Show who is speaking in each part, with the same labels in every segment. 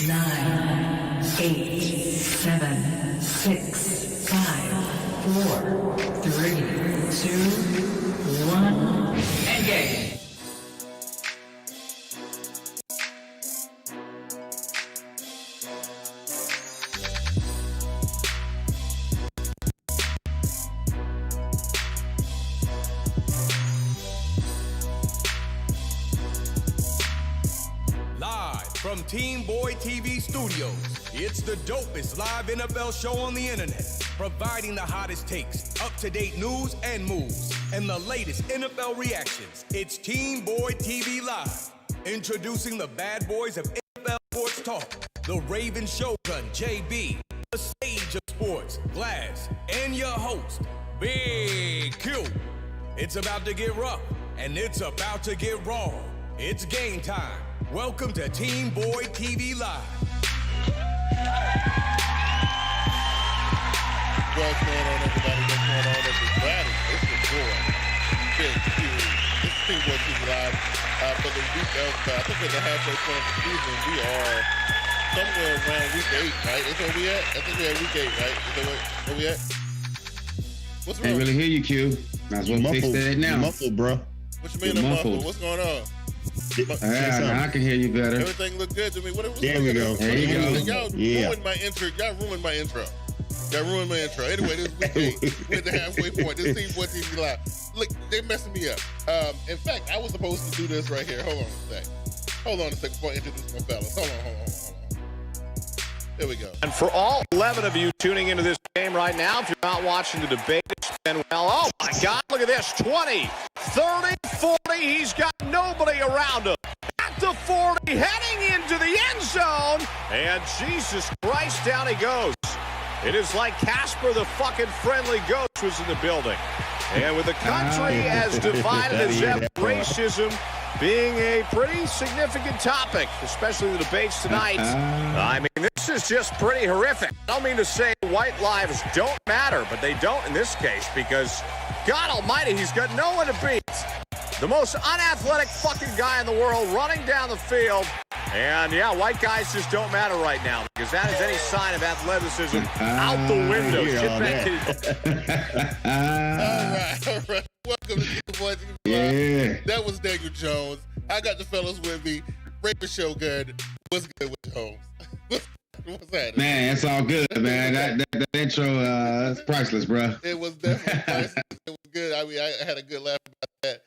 Speaker 1: 9, 8, 7, 6, 5, 4, 3, 2, 1, engage.
Speaker 2: From TeamBoydTV Studios, it's the dopest live NFL show on the internet, providing the hottest takes, up-to-date news and moves, and the latest NFL reactions. It's TeamBoydTV Live, introducing the bad boys of NFL sports talk, the Raven Shogun, JB, the sage of sports, Glass, and your host, Big Q. It's about to get rough, and it's about to get raw. It's game time. Welcome to TeamBoydTV Live.
Speaker 3: What's going on, everybody? What's going on, everybody? It's your boy, Big Q. It's TeamBoydTV Live. For the week of, I think we're the halfway point of the season. We are somewhere around week 8, right? Is where we at? I think we're at week 8, right? Is that where we at? What's wrong?
Speaker 4: Can't really hear you, Q. Might as well fix that now.
Speaker 5: You're muffled, bro.
Speaker 3: What you mean I'm muffled? What's going on?
Speaker 4: Now I can hear you better.
Speaker 3: Everything looked good to me.
Speaker 5: There we go.
Speaker 4: There you go.
Speaker 3: Y'all ruined my intro. Y'all ruined my intro. Anyway, this week 8. We're at the halfway point. This TeamBoydTV Live. Look, they're messing me up. In fact, I was supposed to do this right here. Hold on a sec before I introduce my fellas. Hold on. There we go.
Speaker 6: And for all 11 of you tuning into this game right now, if you're not watching the debate, it's been, well, oh my God, look at this, 20, 30, 40, he's got nobody around him. At the 40, heading into the end zone, and Jesus Christ, down he goes. It is like Casper the fucking friendly ghost was in the building. And with the country as divided as ever, racism being a pretty significant topic, especially the debates tonight. I mean, this is just pretty horrific. I don't mean to say white lives don't matter, but they don't in this case because, God almighty, he's got no one to beat. The most unathletic fucking guy in the world running down the field. And, yeah, white guys just don't matter right now because that is any sign of athleticism out the window.
Speaker 3: All right. Welcome to TeamBoydTV.
Speaker 4: Yeah.
Speaker 3: That was Daniel Jones. I got the fellas with me. Raven Shogun. What's good with Holmes? What's that?
Speaker 4: Man, it's all good, man. That intro is priceless, bro.
Speaker 3: It was definitely priceless. It was good. I mean, I had a good laugh about that.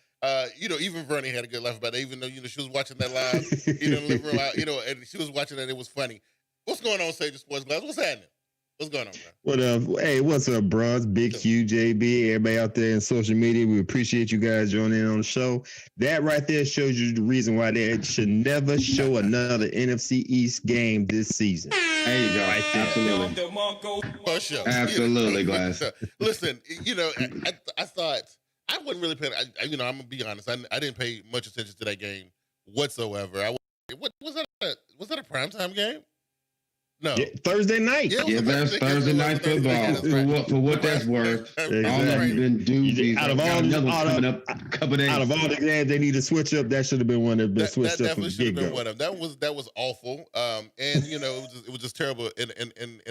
Speaker 3: Even Vernie had a good laugh about it, even though, she was watching that live, in the living room, and she was watching that. It was funny. What's going on, Sage of Sports Glass? What's happening? What's going on, bro?
Speaker 5: What up? Hey, what's up, bros? Big Q, JB, everybody out there in social media. We appreciate you guys joining in on the show. That right there shows you the reason why they should never show another NFC East game this season.
Speaker 4: There you go.
Speaker 5: Right there.
Speaker 4: Absolutely.
Speaker 3: For sure.
Speaker 4: Absolutely, Glass.
Speaker 3: Listen, I thought I wasn't really paying. I'm gonna be honest. I didn't pay much attention to that game whatsoever. Was that a primetime game? No.
Speaker 5: Yeah, Thursday night.
Speaker 4: Yeah, that's Thursday night football. For what that's worth.
Speaker 5: Exactly.
Speaker 4: All that's been due.
Speaker 5: Out of all the games they need to switch up, that should have been one that been switched up from the get-go.
Speaker 3: That was awful. And it was just terrible and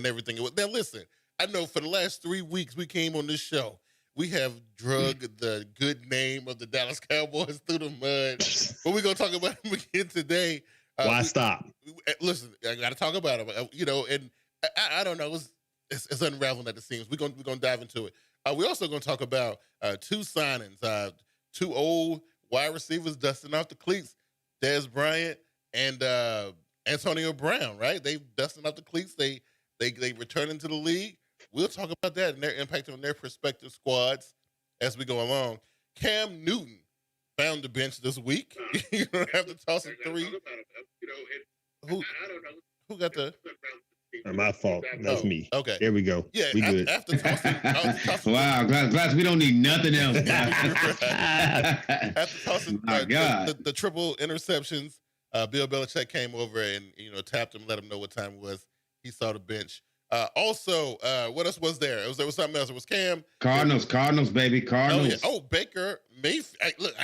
Speaker 3: everything. Now listen, I know for the last 3 weeks we came on this show. We have drug the good name of the Dallas Cowboys through the mud. But we're gonna talk about them again today.
Speaker 5: Why stop?
Speaker 3: Listen, I got to talk about it. And I don't know. It's unraveling at the seams. We're gonna dive into it. We're also gonna talk about 2 signings, 2 old wide receivers dusting off the cleats. Dez Bryant and Antonio Brown. Right? They dusting off the cleats. They return into the league. We'll talk about that and their impact on their prospective squads as we go along. Cam Newton found the bench this week. You don't have to toss a 3. Who got the?
Speaker 5: My fault. That's me.
Speaker 3: Okay.
Speaker 5: There we go.
Speaker 3: Yeah.
Speaker 5: We good.
Speaker 3: After tossing
Speaker 4: Wow, Glass, we don't need nothing else.
Speaker 3: After tossing the triple interceptions, Bill Belichick came over and tapped him, let him know what time it was. He saw the bench. Also, what else was there? There was something else. It was Cam.
Speaker 4: Cardinals, baby. Cardinals.
Speaker 3: Oh, yeah. Oh, Baker Mayfield. Look,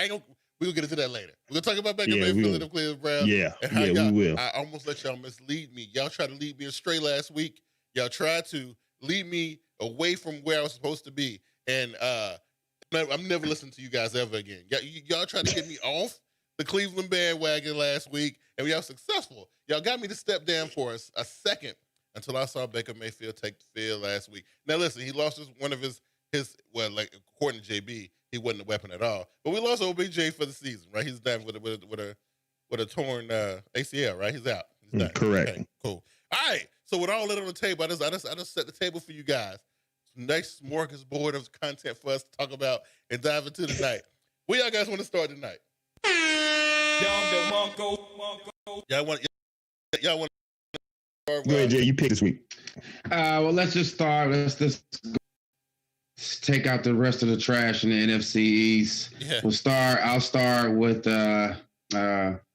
Speaker 3: We'll get into that later. We're gonna talk about Baker
Speaker 5: Yeah,
Speaker 3: Mayfield
Speaker 5: we'll.
Speaker 3: and Cleveland Brown.
Speaker 5: Yeah,
Speaker 3: and how
Speaker 5: yeah, we will.
Speaker 3: I almost let y'all mislead me. Y'all tried to lead me astray last week. Y'all tried to lead me away from where I was supposed to be, and I'm never listening to you guys ever again. Y'all tried to get me off the Cleveland bandwagon last week, and y'all successful. Y'all got me to step down for a second until I saw Baker Mayfield take the field last week. Now listen, he lost one of his well, like according to JB, he wasn't a weapon at all. But we lost OBJ for the season, right? He's done with a torn ACL, right? He's out. He's done.
Speaker 5: Correct.
Speaker 3: Okay, cool. All right. So with all that on the table, I just set the table for you guys. Nice smorgasbord of content for us to talk about and dive into tonight. Where y'all guys want to start tonight? Y'all want to start?
Speaker 5: Go ahead, Jay. You pick this week.
Speaker 4: Well, let's just start. Let's just take out the rest of the trash in the NFC East.
Speaker 3: Yeah.
Speaker 4: I'll start with the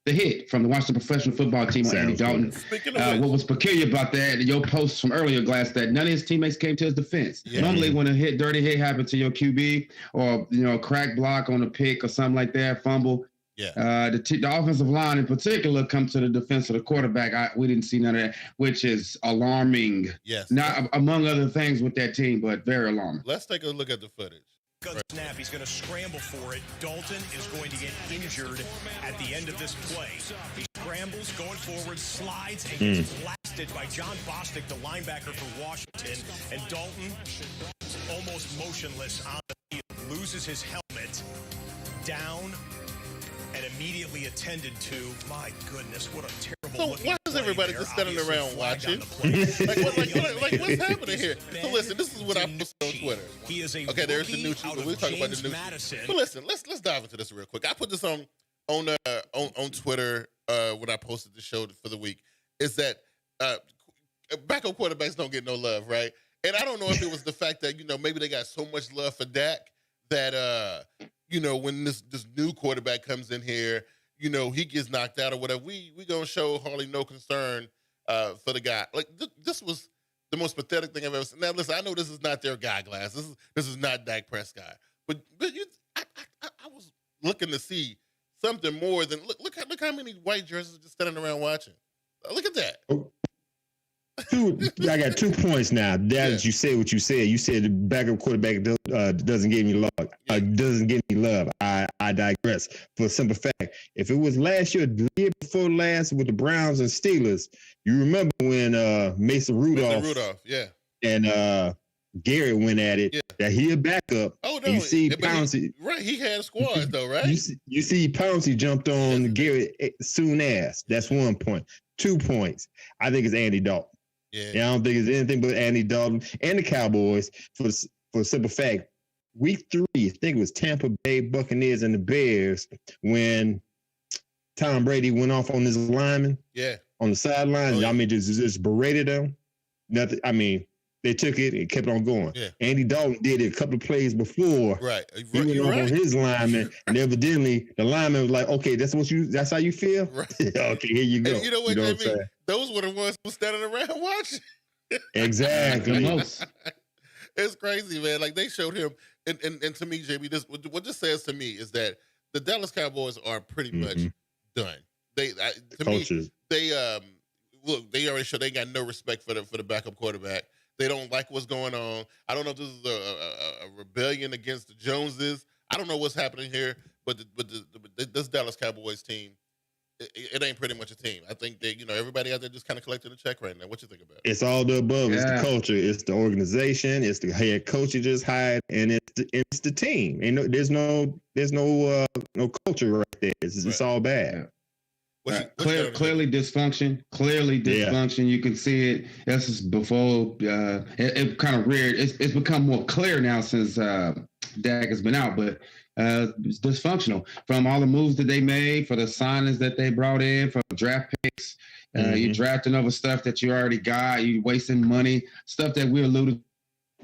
Speaker 4: hit from the Washington professional football team on Andy Dalton.
Speaker 3: Speaking of
Speaker 4: What was peculiar about that, your post from earlier, Glass, that none of his teammates came to his defense.
Speaker 3: Yeah.
Speaker 4: Normally, when a dirty hit happened to your QB or crack block on a pick or something like that, fumble.
Speaker 3: Yeah.
Speaker 4: The offensive line in particular come to the defense of the quarterback. We didn't see none of that, which is alarming.
Speaker 3: Yes.
Speaker 4: Not among other things with that team, but very alarming.
Speaker 3: Let's take a look at the footage.
Speaker 7: Snap, he's going to scramble for it. Dalton is going to get injured at the end of this play. He scrambles, going forward, slides, and gets blasted by John Bostic, the linebacker for Washington. And Dalton, almost motionless on the field, loses his helmet, down, and immediately attended to. My goodness, what a terrible.
Speaker 3: So why is everybody just standing around watching? like what's happening here? So listen, this is what I posted on Twitter.
Speaker 7: He is a
Speaker 3: okay, there's the new tweet. We'll talk about the new tweet. But listen, let's dive into this real quick. I put this on Twitter when I posted the show for the week. Is that backup quarterbacks don't get no love, right? And I don't know if it was the fact that maybe they got so much love for Dak that when this new quarterback comes in here, he gets knocked out or whatever, we gonna show hardly no concern for the guy. Like this was the most pathetic thing I've ever seen. Now listen, I know this is not their guy, Glass. This is not Dak Prescott. But I was looking to see something more than look how many white jerseys are just standing around watching. Look at that.
Speaker 5: I got 2 points now. You said what you said. You said the backup quarterback doesn't get any love. Doesn't get any love. I digress. For a simple fact, if it was last year, the year before last with the Browns and Steelers, you remember when Mason Rudolph,
Speaker 3: yeah,
Speaker 5: and Garrett went at it. Yeah. That he a backup.
Speaker 3: Oh no,
Speaker 5: you see Pouncey.
Speaker 3: Right, he had a squad though, right?
Speaker 5: You see Pouncey jumped on Garrett soon as. That's 1 point. 2 points. I think it's Andy Dalton. Yeah, I don't think it's anything but Andy Dalton and the Cowboys for a simple fact. Week 3, I think it was Tampa Bay Buccaneers and the Bears when Tom Brady went off on his lineman.
Speaker 3: Yeah,
Speaker 5: on the sideline.
Speaker 3: Oh, yeah.
Speaker 5: I mean, just berated them. Nothing. I mean, they took it and kept on going.
Speaker 3: Yeah.
Speaker 5: Andy Dalton did it a couple of plays before.
Speaker 3: Right.
Speaker 5: He went off on his lineman, and evidently the lineman was like, "Okay, that's how you feel."
Speaker 3: Right.
Speaker 5: Okay, here you go.
Speaker 3: And you know what, JB? Those were the ones who were standing around watching.
Speaker 5: Exactly.
Speaker 3: It's crazy, man. Like they showed him, and to me, JB, what this says to me is that the Dallas Cowboys are pretty much done. They already showed they got no respect for the backup quarterback. They don't like what's going on. I don't know if this is a rebellion against the Joneses. I don't know what's happening here, but this Dallas Cowboys team, it ain't pretty much a team. I think they, everybody out there just kind of collecting a check right now. What you think about it?
Speaker 5: It's all the above. Yeah. It's the culture. It's the organization. It's the head coach you just hired, and it's the team. And there's no culture right there. It's all bad.
Speaker 3: Yeah.
Speaker 4: Clearly dysfunction. Yeah. You can see it. This is before. It kind of weird. It's become more clear now since Dak has been out, but it's dysfunctional from all the moves that they made, for the signings that they brought in, for draft picks. You drafting over stuff that you already got. You wasting money. Stuff that we alluded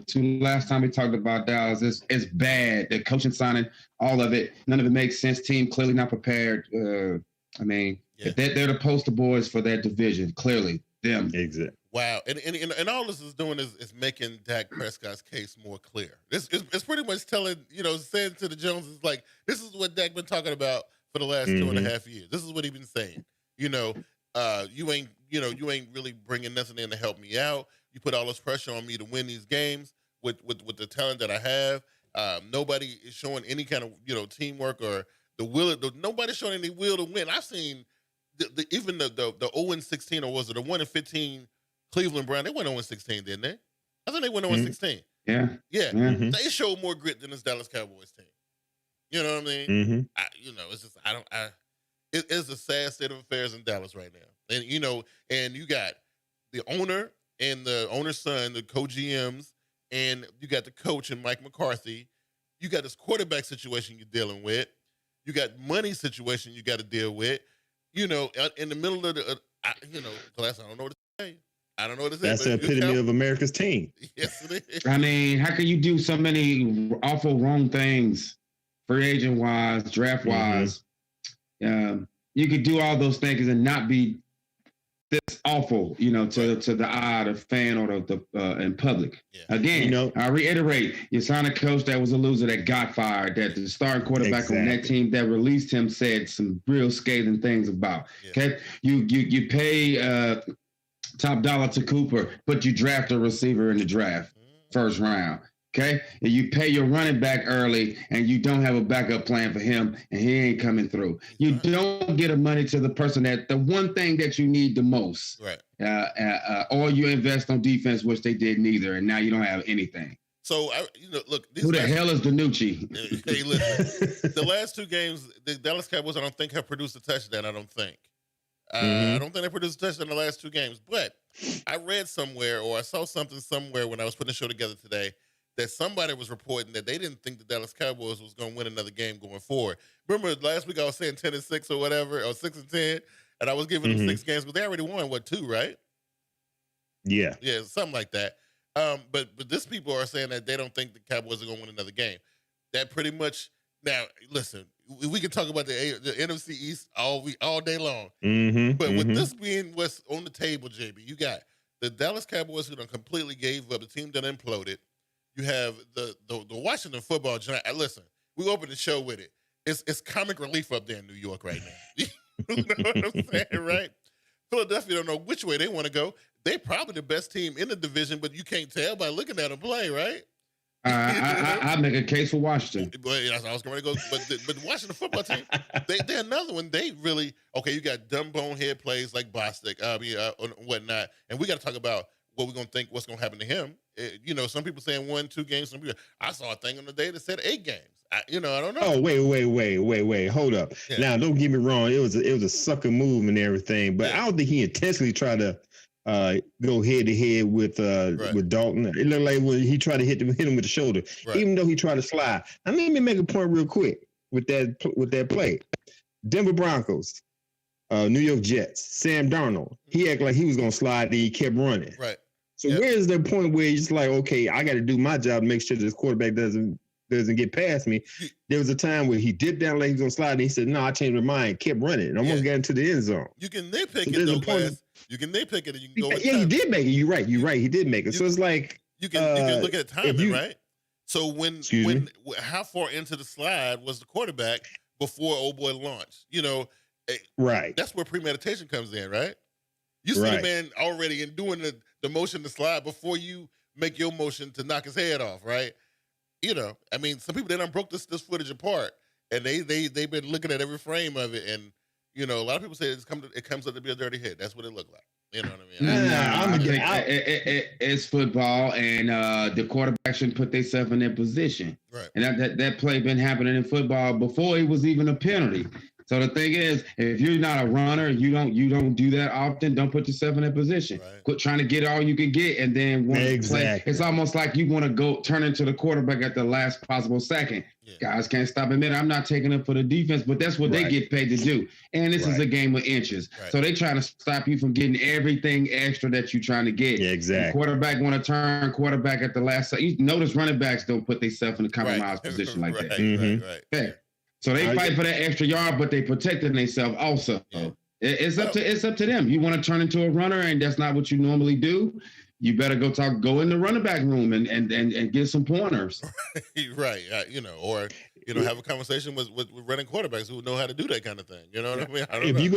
Speaker 4: to last time we talked about Dallas. It's bad. The coaching signing, all of it. None of it makes sense. Team clearly not prepared. They're the poster boys for that division, clearly. Them.
Speaker 5: Exactly.
Speaker 3: Wow, and all this is doing is making Dak Prescott's case more clear. It's pretty much telling, saying to the Joneses, like, this is what Dak been talking about for the last 2.5 years. This is what he been saying. You ain't really bringing nothing in to help me out. You put all this pressure on me to win these games with the talent that I have. Nobody is showing any kind of teamwork or the will. Nobody's showing any will to win. I've seen even the 0-16, or was it the 1-15 Cleveland Brown? They went 0-16, didn't they? I think they went 0-16.
Speaker 4: Yeah.
Speaker 3: They showed more grit than this Dallas Cowboys team. You know what I mean? It's just it is a sad state of affairs in Dallas right now. And and you got the owner and the owner's son, the co-GMs, and you got the coach and Mike McCarthy. You got this quarterback situation you're dealing with. You got money situation you got to deal with. In the middle of the, class, I don't know what to say. I don't know what to say.
Speaker 5: That's the epitome of America's team.
Speaker 3: Yes, it is.
Speaker 4: I mean, how can you do so many awful wrong things, free agent wise, draft wise? You could do all those things and not be this awful, to the eye of the fan or the in public. Yeah. Again, I reiterate, you signed a coach that was a loser that got fired, that the starting quarterback on that team that released him said some real scathing things about. Yeah. Okay, you pay top dollar to Cooper, but you draft a receiver in the draft, first round. Okay, and you pay your running back early, and you don't have a backup plan for him, and he ain't coming through. You don't get the money to the person that the one thing that you need the most, right? Or you invest on defense, which they did neither, and now you don't have anything.
Speaker 3: So look,
Speaker 4: who the hell is Danucci?
Speaker 3: Hey, listen, the last two games, the Dallas Cowboys, I don't think have produced a touchdown. I don't think. I don't think they produced a touchdown in the last two games. But I read somewhere, or I saw something somewhere when I was putting the show together today, that somebody was reporting that they didn't think the Dallas Cowboys was going to win another game going forward. Remember last week I was saying 10-6 or whatever, or 6-10, and I was giving them 6 games, but they already won 2, right?
Speaker 5: Yeah,
Speaker 3: something like that. But this people are saying that they don't think the Cowboys are going to win another game. That pretty much. Now listen, we can talk about the NFC East all day long. But with this being what's on the table, JB, you got the Dallas Cowboys who done completely gave up. The team done imploded. You have the Washington football giant. Listen, we opened the show with it. It's comic relief up there in New York right now. You know what I'm saying, right? Philadelphia don't know which way they want to go. They're probably the best team in the division, but you can't tell by looking at them play, right?
Speaker 4: I make a case for Washington.
Speaker 3: But I was going to go, but the Washington football team, they're another one. They really you got dumb bonehead plays like Bostic, whatnot, and we got to talk about what we're going to think, what's going to happen to him. Some people saying 1-2 games. Some people, I saw a thing on the day that said 8 games. I don't know.
Speaker 5: Oh, wait. Hold up. Yeah. Now, don't get me wrong. It was a sucker move and everything, but I don't think he intentionally tried to go head to head with Dalton. It looked like when he tried to hit him with the shoulder, even though he tried to slide. Let me make a point real quick with that play. Denver Broncos, New York Jets, Sam Darnold. He acted like he was gonna slide, and he kept running.
Speaker 3: Right.
Speaker 5: So where is that point where he's like, okay, I got to do my job to make sure this quarterback doesn't get past me? There was a time where he dipped down like he was gonna slide, and he said, "No, I changed my mind, kept running, and almost got into the end zone."
Speaker 3: You can nitpick it though, guys. You can nitpick it, and you can go.
Speaker 5: He did make it. You're right. He did make it. So it's like
Speaker 3: you can look at timing, right? So how far into the slide was the quarterback before old boy launched?
Speaker 5: Right.
Speaker 3: That's where premeditation comes in, right? You see the man already in doing the motion to slide before you make your motion to knock his head off, right? I mean, some people, they done broke this footage apart, and they've been looking at every frame of it, and a lot of people say it comes up to be a dirty hit. That's what it looked like. You know what I mean?
Speaker 4: It's football, and the quarterback shouldn't put themselves in their position.
Speaker 3: Right.
Speaker 4: And that play been happening in football before it was even a penalty. So the thing is, if you're not a runner, you don't do that often. Don't put yourself in that position. Right. Quit trying to get all you can get, and then play. It's almost like you want to go turn into the quarterback at the last possible second. Yeah. Guys can't stop a minute. I'm not taking up for the defense, but that's what they get paid to do. And this is a game of inches. Right. So they trying to stop you from getting everything extra that you're trying to get.
Speaker 5: Yeah, exactly.
Speaker 4: The quarterback want to turn quarterback at the last second. You notice running backs don't put themselves in a compromised position like that.
Speaker 3: Right.
Speaker 4: Yeah. So they fight for that extra yard, but they protecting themselves also. It's up to them. You want to turn into a runner, and that's not what you normally do. You better go in the running back room and get some pointers.
Speaker 3: Right. Or have a conversation with running quarterbacks who know how to do that kind of thing. You know what I mean? I don't know.
Speaker 5: If you're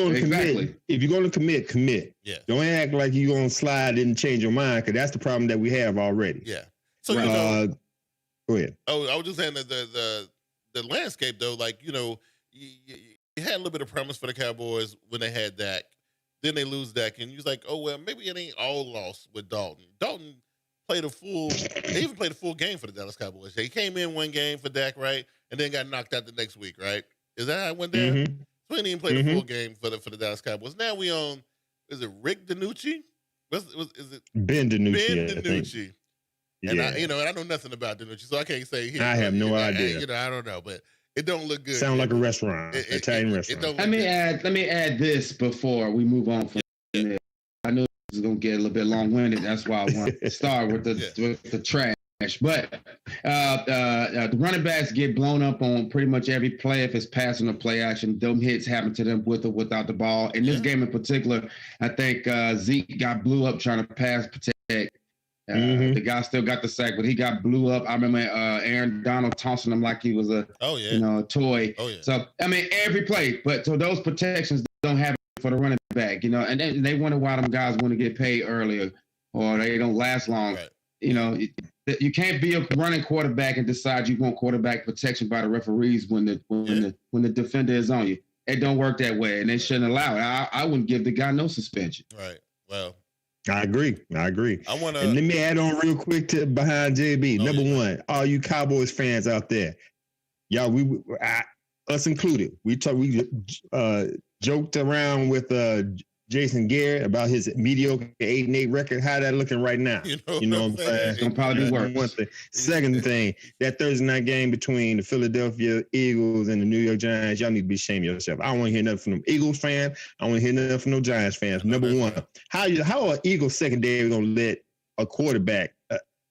Speaker 5: going to commit.
Speaker 3: Yeah.
Speaker 5: Don't act like you're going to slide and change your mind, because that's the problem that we have already.
Speaker 3: Yeah. So
Speaker 5: go ahead.
Speaker 3: Oh, I was just saying that the landscape though, like you had a little bit of promise for the Cowboys when they had Dak. Then they lose Dak, and you're like, oh well, maybe it ain't all lost with Dalton. Dalton they even played a full game for the Dallas Cowboys. He came in one game for Dak, right, and then got knocked out the next week, right? Is that how it went down?
Speaker 5: Mm-hmm.
Speaker 3: So he didn't even play the full game for the Dallas Cowboys. Now we own, is it Rick DiNucci? Is it
Speaker 5: Ben DiNucci?
Speaker 3: Ben DiNucci. And I know nothing about DiNucci, so I can't say here.
Speaker 5: I have no idea.
Speaker 3: I don't know, but it don't look good.
Speaker 5: Sound like a restaurant, Italian restaurant.
Speaker 4: Let me add this before we move on from this. I know this is gonna get a little bit long-winded. That's why I want to start with the trash. But the running backs get blown up on pretty much every play if it's passing or play action. Them hits happen to them with or without the ball. In this game in particular, I think Zeke got blew up trying to pass protect. The guy still got the sack, but he got blew up. I remember Aaron Donald tossing him like he was a toy.
Speaker 3: Oh yeah.
Speaker 4: So I mean every play, but so those protections don't have it for the running back, and they wonder why them guys want to get paid earlier or they don't last long.
Speaker 3: Right.
Speaker 4: You can't be a running quarterback and decide you want quarterback protection by the referees when the defender is on you. It don't work that way, and they shouldn't allow it. I wouldn't give the guy no suspension.
Speaker 3: Right. Well.
Speaker 5: I agree.
Speaker 3: And
Speaker 5: let me add on real quick to behind JB. Number one, all you Cowboys fans out there, y'all, us included, we joked around with Jason Garrett about his mediocre 8-8 record. How that looking right now? You know what I'm saying?
Speaker 4: It's gonna probably be worse.
Speaker 5: One thing. Second thing, that Thursday night game between the Philadelphia Eagles and the New York Giants, y'all need to be ashamed of yourself. I don't want to hear nothing from them Eagles fans. I don't want to hear nothing from no Giants fans. Number one, how are Eagles secondary gonna let a quarterback,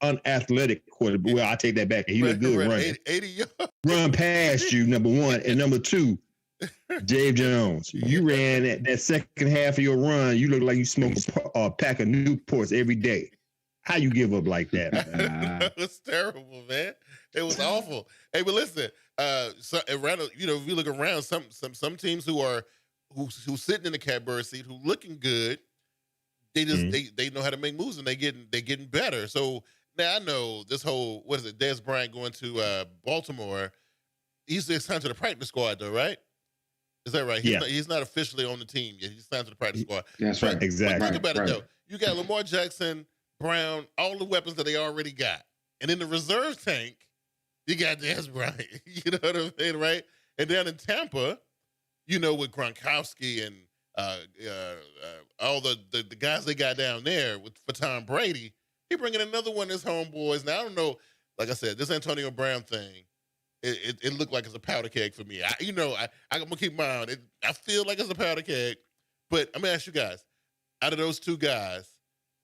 Speaker 5: unathletic quarterback? Well, I take that back. He looked good running.
Speaker 3: 80 yards.
Speaker 5: Run past you. Number one, and number two. Dave Jones, you ran that second half of your run. You look like you smoke a pack of Newports every day. How you give up like that?
Speaker 3: It was terrible, man. It was awful. Hey, but listen, if you look around, some teams who's sitting in the catbird seat, who looking good, they just they know how to make moves and they getting better. So now I know this whole Des Bryant going to Baltimore. He's signed to the practice squad though, right? Is that right? He's not officially on the team yet. He's signed to the practice squad.
Speaker 4: That's right.
Speaker 5: Exactly.
Speaker 3: But think about it, though. You got Lamar Jackson, Brown, all the weapons that they already got. And in the reserve tank, you got Des Bryant. You know what I'm saying, right? And down in Tampa, with Gronkowski and all the guys they got down there for Tom Brady, he bringing another one of his homeboys. Now, I don't know, like I said, this Antonio Brown thing, it looked like it's a powder keg for me. I'm gonna keep my eye on it. I feel like it's a powder keg, but I'm gonna ask you guys: out of those two guys,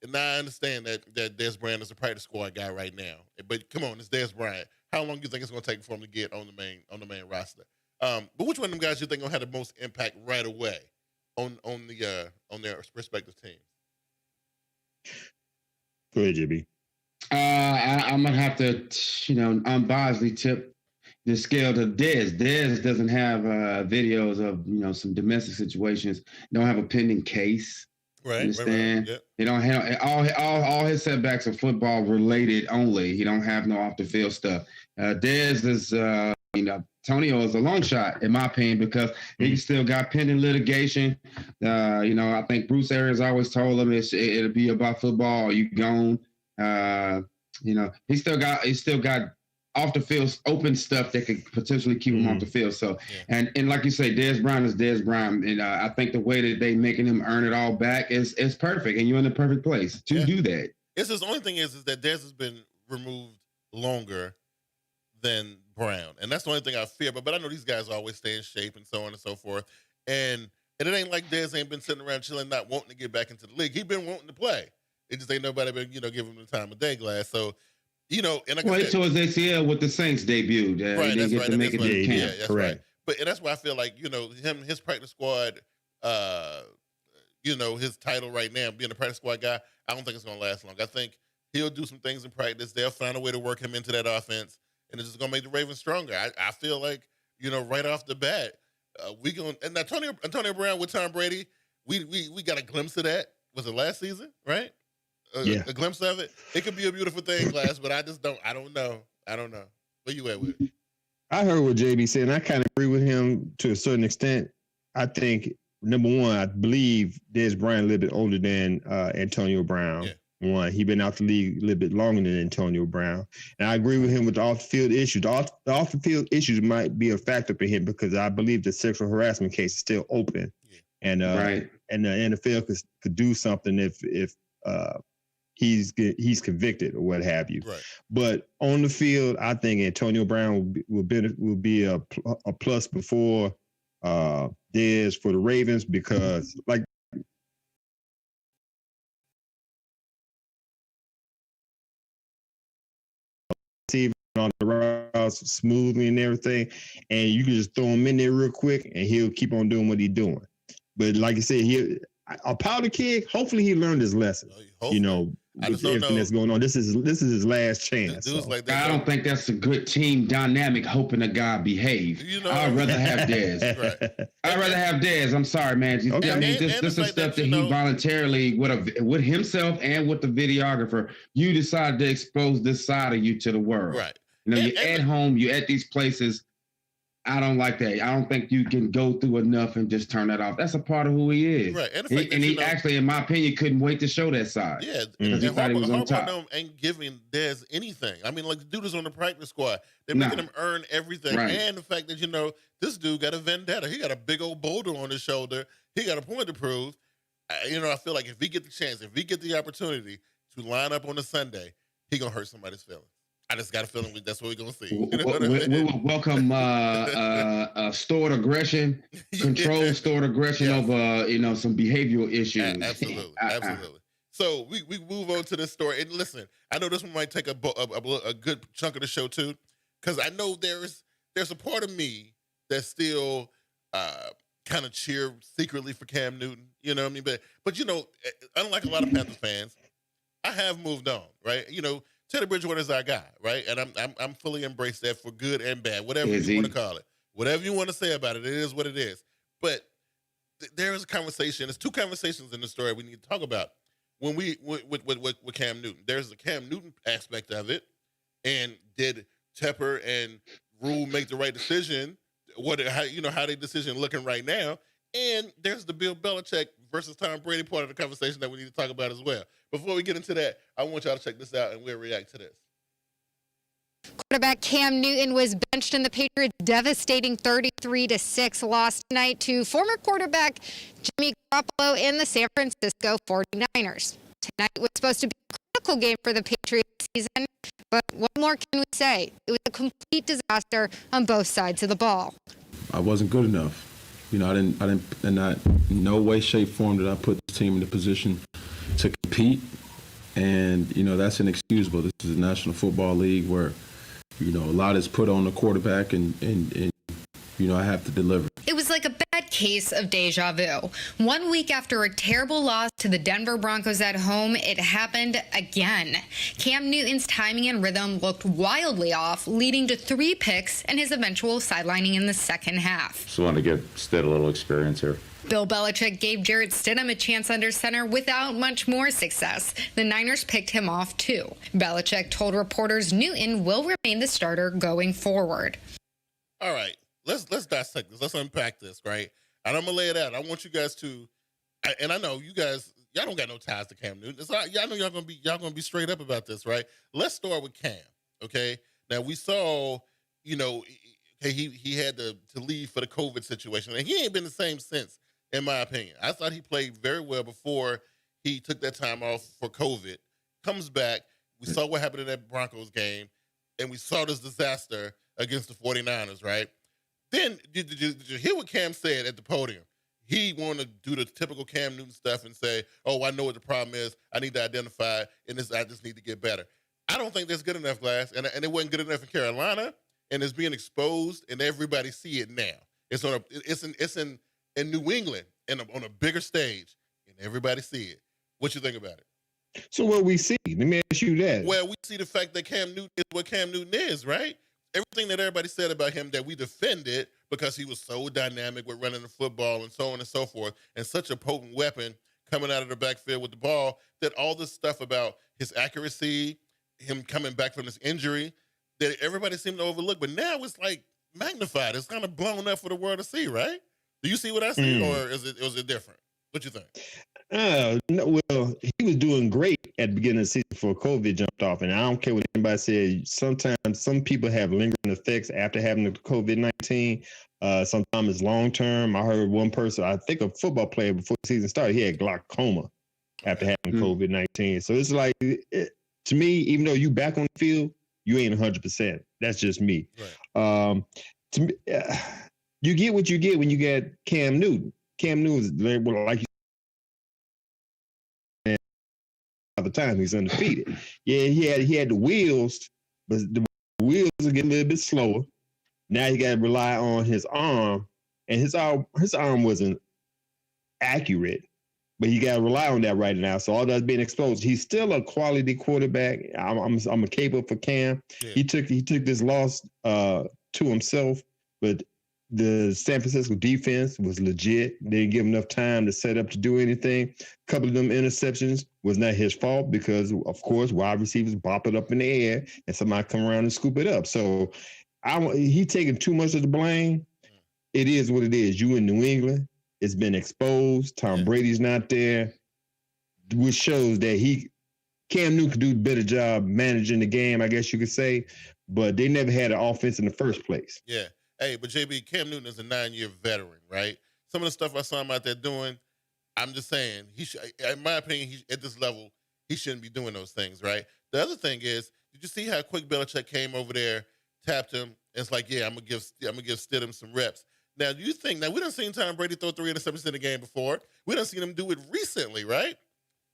Speaker 3: and I understand that Des Bryant is a practice squad guy right now, but come on, it's Des Bryant. How long do you think it's gonna take for him to get on the main roster? But which one of them guys you think gonna have the most impact right away on their respective teams?
Speaker 5: Go ahead, JB.
Speaker 4: I'm gonna have to, unbiasedly tip the scale to Dez. Dez doesn't have videos of some domestic situations. Don't have a pending case.
Speaker 3: Right.
Speaker 4: Understand?
Speaker 3: Right. Yep.
Speaker 4: He don't have all his setbacks are football related only. He don't have no off the field stuff. Dez is Antonio is a long shot in my opinion because he still got pending litigation. I think Bruce Arians always told him it'll be about football or you gone. He still got off the field open stuff that could potentially keep him off the field. So, and like you say, Des Bryant is Des Bryant, and I think the way that they making him earn it all back is perfect, and you're in the perfect place to do that.
Speaker 3: It's just the only thing is that Des has been removed longer than Brown, and that's the only thing I fear. But I know these guys always stay in shape and so on and so forth, and it ain't like Des ain't been sitting around chilling, not wanting to get back into the league. He been wanting to play. It just ain't nobody been giving him the time of day, Glass. So. And like
Speaker 4: I said, towards ACL with the Saints debuted.
Speaker 3: Right,
Speaker 4: he didn't get to make it to camp.
Speaker 3: Yeah, that's right. And that's why I feel like his practice squad his title right now, being a practice squad guy, I don't think it's going to last long. I think he'll do some things in practice. They'll find a way to work him into that offense, and it's just going to make the Ravens stronger. I feel like, right off the bat, and Antonio Brown with Tom Brady, we got a glimpse of that. Was it last season, right?
Speaker 5: Yeah.
Speaker 3: A glimpse of it. It could be a beautiful thing, Glass, but I don't know. Where you at with it?
Speaker 5: I heard what JB said, and I kind of agree with him to a certain extent. I think, number one, I believe Dez Bryant a little bit older than Antonio Brown.
Speaker 3: Yeah.
Speaker 5: One, he been out the league a little bit longer than Antonio Brown. And I agree with him with the off-the-field issues. The off-the-field issues might be a factor for him because I believe the sexual harassment case is still open.
Speaker 3: Yeah.
Speaker 5: And and the NFL could do something if he's convicted or what have you.
Speaker 3: Right.
Speaker 5: But on the field, I think Antonio Brown will be a plus before Dez for the Ravens because, like, on the routes smoothly and everything, and you can just throw him in there real quick, and he'll keep on doing what he's doing. But like I said, a powder keg. Hopefully, he learned his lesson. With everything that's going on, this is his last chance.
Speaker 3: Like
Speaker 4: I don't think that's a good team dynamic. Hoping a guy behave. I'd rather have Dez.
Speaker 3: Right.
Speaker 4: I'd rather have Dez. I'm sorry, man.
Speaker 5: Okay.
Speaker 4: I mean, this is stuff that he voluntarily, with himself and with the videographer, you decided to expose this side of you to the world.
Speaker 3: Right.
Speaker 4: You're at home. You're at these places. I don't like that. I don't think you can go through enough and just turn that off. That's a part of who he is.
Speaker 3: Right.
Speaker 4: And he actually, in my opinion, couldn't wait to show that side.
Speaker 3: Yeah.
Speaker 4: Because he thought he was on top.
Speaker 3: Harbaugh ain't giving Dez anything. I mean, like, the dude is on the practice squad. They're making him earn everything.
Speaker 4: Right.
Speaker 3: And the fact that, this dude got a vendetta. He got a big old boulder on his shoulder. He got a point to prove. I feel like if he get the chance, if he get the opportunity to line up on a Sunday, he going to hurt somebody's feelings. I just got a feeling that's what we're going to see.
Speaker 4: We will welcome stored aggression, controlled stored aggression over, some behavioral issues.
Speaker 3: Absolutely. So we move on to this story. And listen, I know this one might take a good chunk of the show too, because I know there's a part of me that still kind of cheer secretly for Cam Newton. You know what I mean? But unlike a lot of Panthers fans, I have moved on, right? Teddy Bridgewater is our guy, right? And I'm fully embraced that for good and bad, whatever you want to call it. Whatever you want to say about it, it is what it is. But there is a conversation. There's two conversations in the story we need to talk about when with Cam Newton. There's the Cam Newton aspect of it, and did Tepper and Rule make the right decision? How their decision looking right now? And there's the Bill Belichick versus Tom Brady part of the conversation that we need to talk about as well. Before we get into that, I want y'all to check this out and we'll react to this.
Speaker 8: Quarterback Cam Newton was benched in the Patriots' devastating 33-6 loss tonight to former quarterback Jimmy Garoppolo in the San Francisco 49ers. Tonight was supposed to be a critical game for the Patriots season, but what more can we say? It was a complete disaster on both sides of the ball.
Speaker 9: I wasn't good enough. I didn't, in no way, shape, form did I put the team in a position to compete. And, that's inexcusable. This is the National Football League where, a lot is put on the quarterback and I have to deliver.
Speaker 8: It was like a bad case of deja vu. 1 week after a terrible loss to the Denver Broncos at home, it happened again. Cam Newton's timing and rhythm looked wildly off, leading to 3 picks and his eventual sidelining in the second half.
Speaker 10: Just wanted to give Stitt a little experience here.
Speaker 8: Bill Belichick gave Jarrett Stidham a chance under center without much more success. The Niners picked him off too. Belichick told reporters Newton will remain the starter going forward.
Speaker 3: All right. Let's dissect this. Let's unpack this, right? And I'm gonna lay it out. I want you guys to, and I know you guys, y'all don't got no ties to Cam Newton. I know y'all gonna be straight up about this, right? Let's start with Cam. Okay. Now we saw, he had to leave for the COVID situation, and he ain't been the same since, in my opinion. I thought he played very well before he took that time off for COVID. Comes back. We saw what happened in that Broncos game, and we saw this disaster against the 49ers, right? Then, did you hear what Cam said at the podium? He wanted to do the typical Cam Newton stuff and say, oh, I know what the problem is. I need to identify it, and I just need to get better. I don't think that's good enough, Glass, and it wasn't good enough in Carolina, and it's being exposed, and everybody see it now. It's in New England, on a bigger stage and everybody see it. What you think about it?
Speaker 5: So what we see? Let me ask you that.
Speaker 3: Well, we see the fact that Cam Newton is what Cam Newton is, right? Everything that everybody said about him that we defended because he was so dynamic with running the football and so on and so forth, and such a potent weapon coming out of the backfield with the ball, that all this stuff about his accuracy, him coming back from this injury, that everybody seemed to overlook. But now it's like magnified. It's kind of blown up for the world to see, right? Do you see what I see, or is it different? What you think?
Speaker 5: No, well, he was doing great at the beginning of the season before COVID jumped off, and I don't care what anybody said. Sometimes some people have lingering effects after having the COVID-19. Sometimes it's long term. I heard one person, I think a football player before the season started, he had glaucoma after having COVID-19. So it's like, to me, even though you back on the field, you ain't 100%. That's just me. Right. To me, you get what you get when you get Cam Newton. Cam Newton is very well, like you said, all the time he's undefeated. Yeah, he had the wheels, but the wheels are getting a little bit slower. Now you got to rely on his arm, and his arm wasn't accurate, but you got to rely on that right now. So all that's being exposed. He's still a quality quarterback. I'm a caper for Cam. Yeah. He took this loss to himself, but the San Francisco defense was legit. They didn't give him enough time to set up to do anything. A couple of them interceptions was not his fault because, of course, wide receivers bop it up in the air and somebody come around and scoop it up. So he taking too much of the blame. It is what it is. You in New England. It's been exposed. Tom Brady's not there, which shows that Cam Newton could do a better job managing the game, I guess you could say, but they never had an offense in the first place.
Speaker 3: Yeah. Hey, but JB, Cam Newton is a 9-year veteran, right? Some of the stuff I saw him out there doing, I'm just saying, in my opinion, at this level, he shouldn't be doing those things, right? The other thing is, did you see how quick Belichick came over there, tapped him, and it's like, yeah, I'm gonna give Stidham some reps. Now, do you think, we done seen Tom Brady throw 3 interceptions in the game before. We done seen him do it recently, right?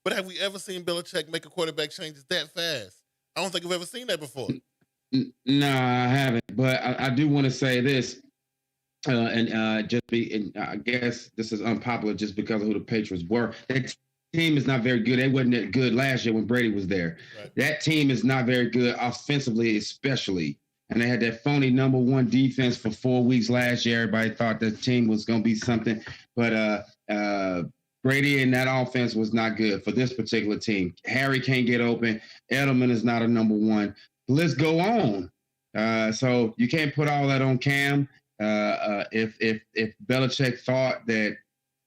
Speaker 3: But have we ever seen Belichick make a quarterback changes that fast? I don't think I've ever seen that before.
Speaker 4: No, I haven't. But I do want to say this, I guess this is unpopular just because of who the Patriots were. That team is not very good. They wasn't that good last year when Brady was there. Right. That team is not very good offensively, especially. And they had that phony number 1 defense for 4 weeks last year. Everybody thought the team was going to be something. But Brady and that offense was not good for this particular team. Harry can't get open. Edelman is not a number 1. Let's go on. So you can't put all that on Cam. If Belichick thought that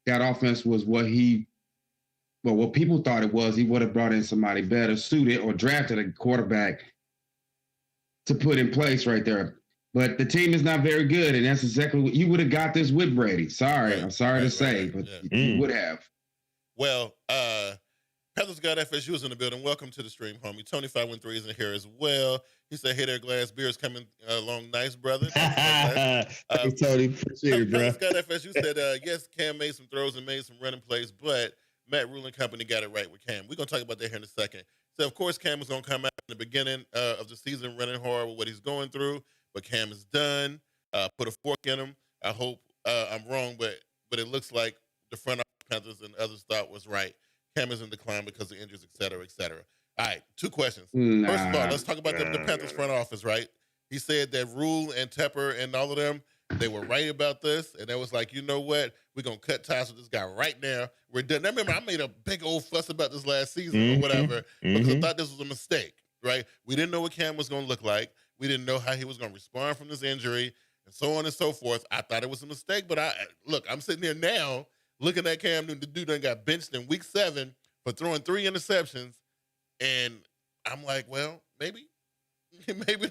Speaker 4: offense was what people thought it was, he would have brought in somebody better suited or drafted a quarterback to put in place right there. But the team is not very good, and that's exactly what you would have got this with Brady. Sorry, I'm sorry to say, but you would have.
Speaker 3: Well, Panthers got FSU is in the building. Welcome to the stream, homie. Tony 513 is in here as well. He said, "Hey there, Glass Beer's coming along nice, brother."
Speaker 5: Thanks, Tony. Appreciate it, bro.
Speaker 3: Panthers got FSU said, yes, Cam made some throws and made some running plays, but Matt Rule and company got it right with Cam. We're going to talk about that here in a second. So, of course, Cam was going to come out in the beginning of the season running hard with what he's going through, but Cam is done. Put a fork in him. I hope I'm wrong, but it looks like the front office Panthers and others thought was right. Cam is in decline because of injuries, et cetera, et cetera. All right, 2 questions. First of all, let's talk about the Panthers front office, right? He said that Rule and Tepper and all of them, they were right about this, and they was like, you know what? We're going to cut ties with this guy right now. We're done. I remember I made a big old fuss about this last season or whatever because I thought this was a mistake, right? We didn't know what Cam was going to look like. We didn't know how he was going to respond from this injury and so on and so forth. I thought it was a mistake, but I'm sitting here now looking at Cam Newton. The dude done got benched in week 7 for throwing 3 interceptions, and I'm like, well, maybe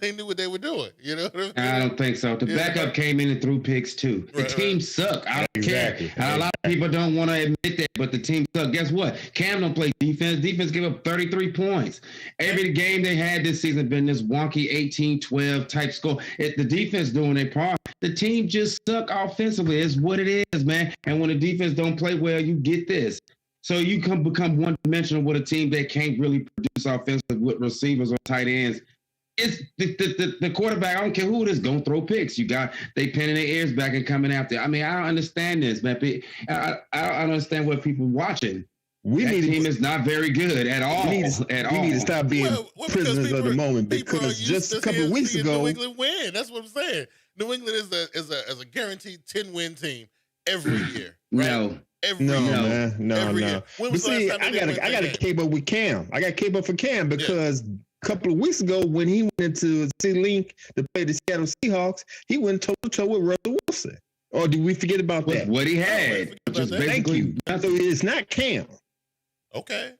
Speaker 3: they knew what they were doing. You know what I mean?
Speaker 4: I don't think so. The backup came in and threw picks too. The team suck. I don't care. A lot of people don't want to admit that, but the team suck. Guess what? Cam don't play defense. Defense give up 33 points. Every game they had this season been this wonky 18-12 type score. The defense doing their part. The team just suck offensively. It's what it is, man. And when the defense don't play well, you get this. So you become one-dimensional with a team that can't really produce offensive with receivers or tight ends. it's the quarterback. I don't care who it is, gonna throw picks. They pinning their ears back and coming after. I mean, I don't understand this, man. I don't understand what people watching. That team is not very good at all. We need
Speaker 5: to stop being prisoners of the moment, because just a couple of weeks ago,
Speaker 3: New England win. That's what I'm saying. New England is a guaranteed 10-win team every year. Right?
Speaker 5: No. But see, I gotta keep up with Cam. I got to keep up for Cam because a couple of weeks ago when he went into C-Link to play the Seattle Seahawks, he went toe-to-toe with Russell Wilson. Or did we forget about that?
Speaker 4: What he had.
Speaker 5: Thank you. So it's not Cam.
Speaker 3: Okay,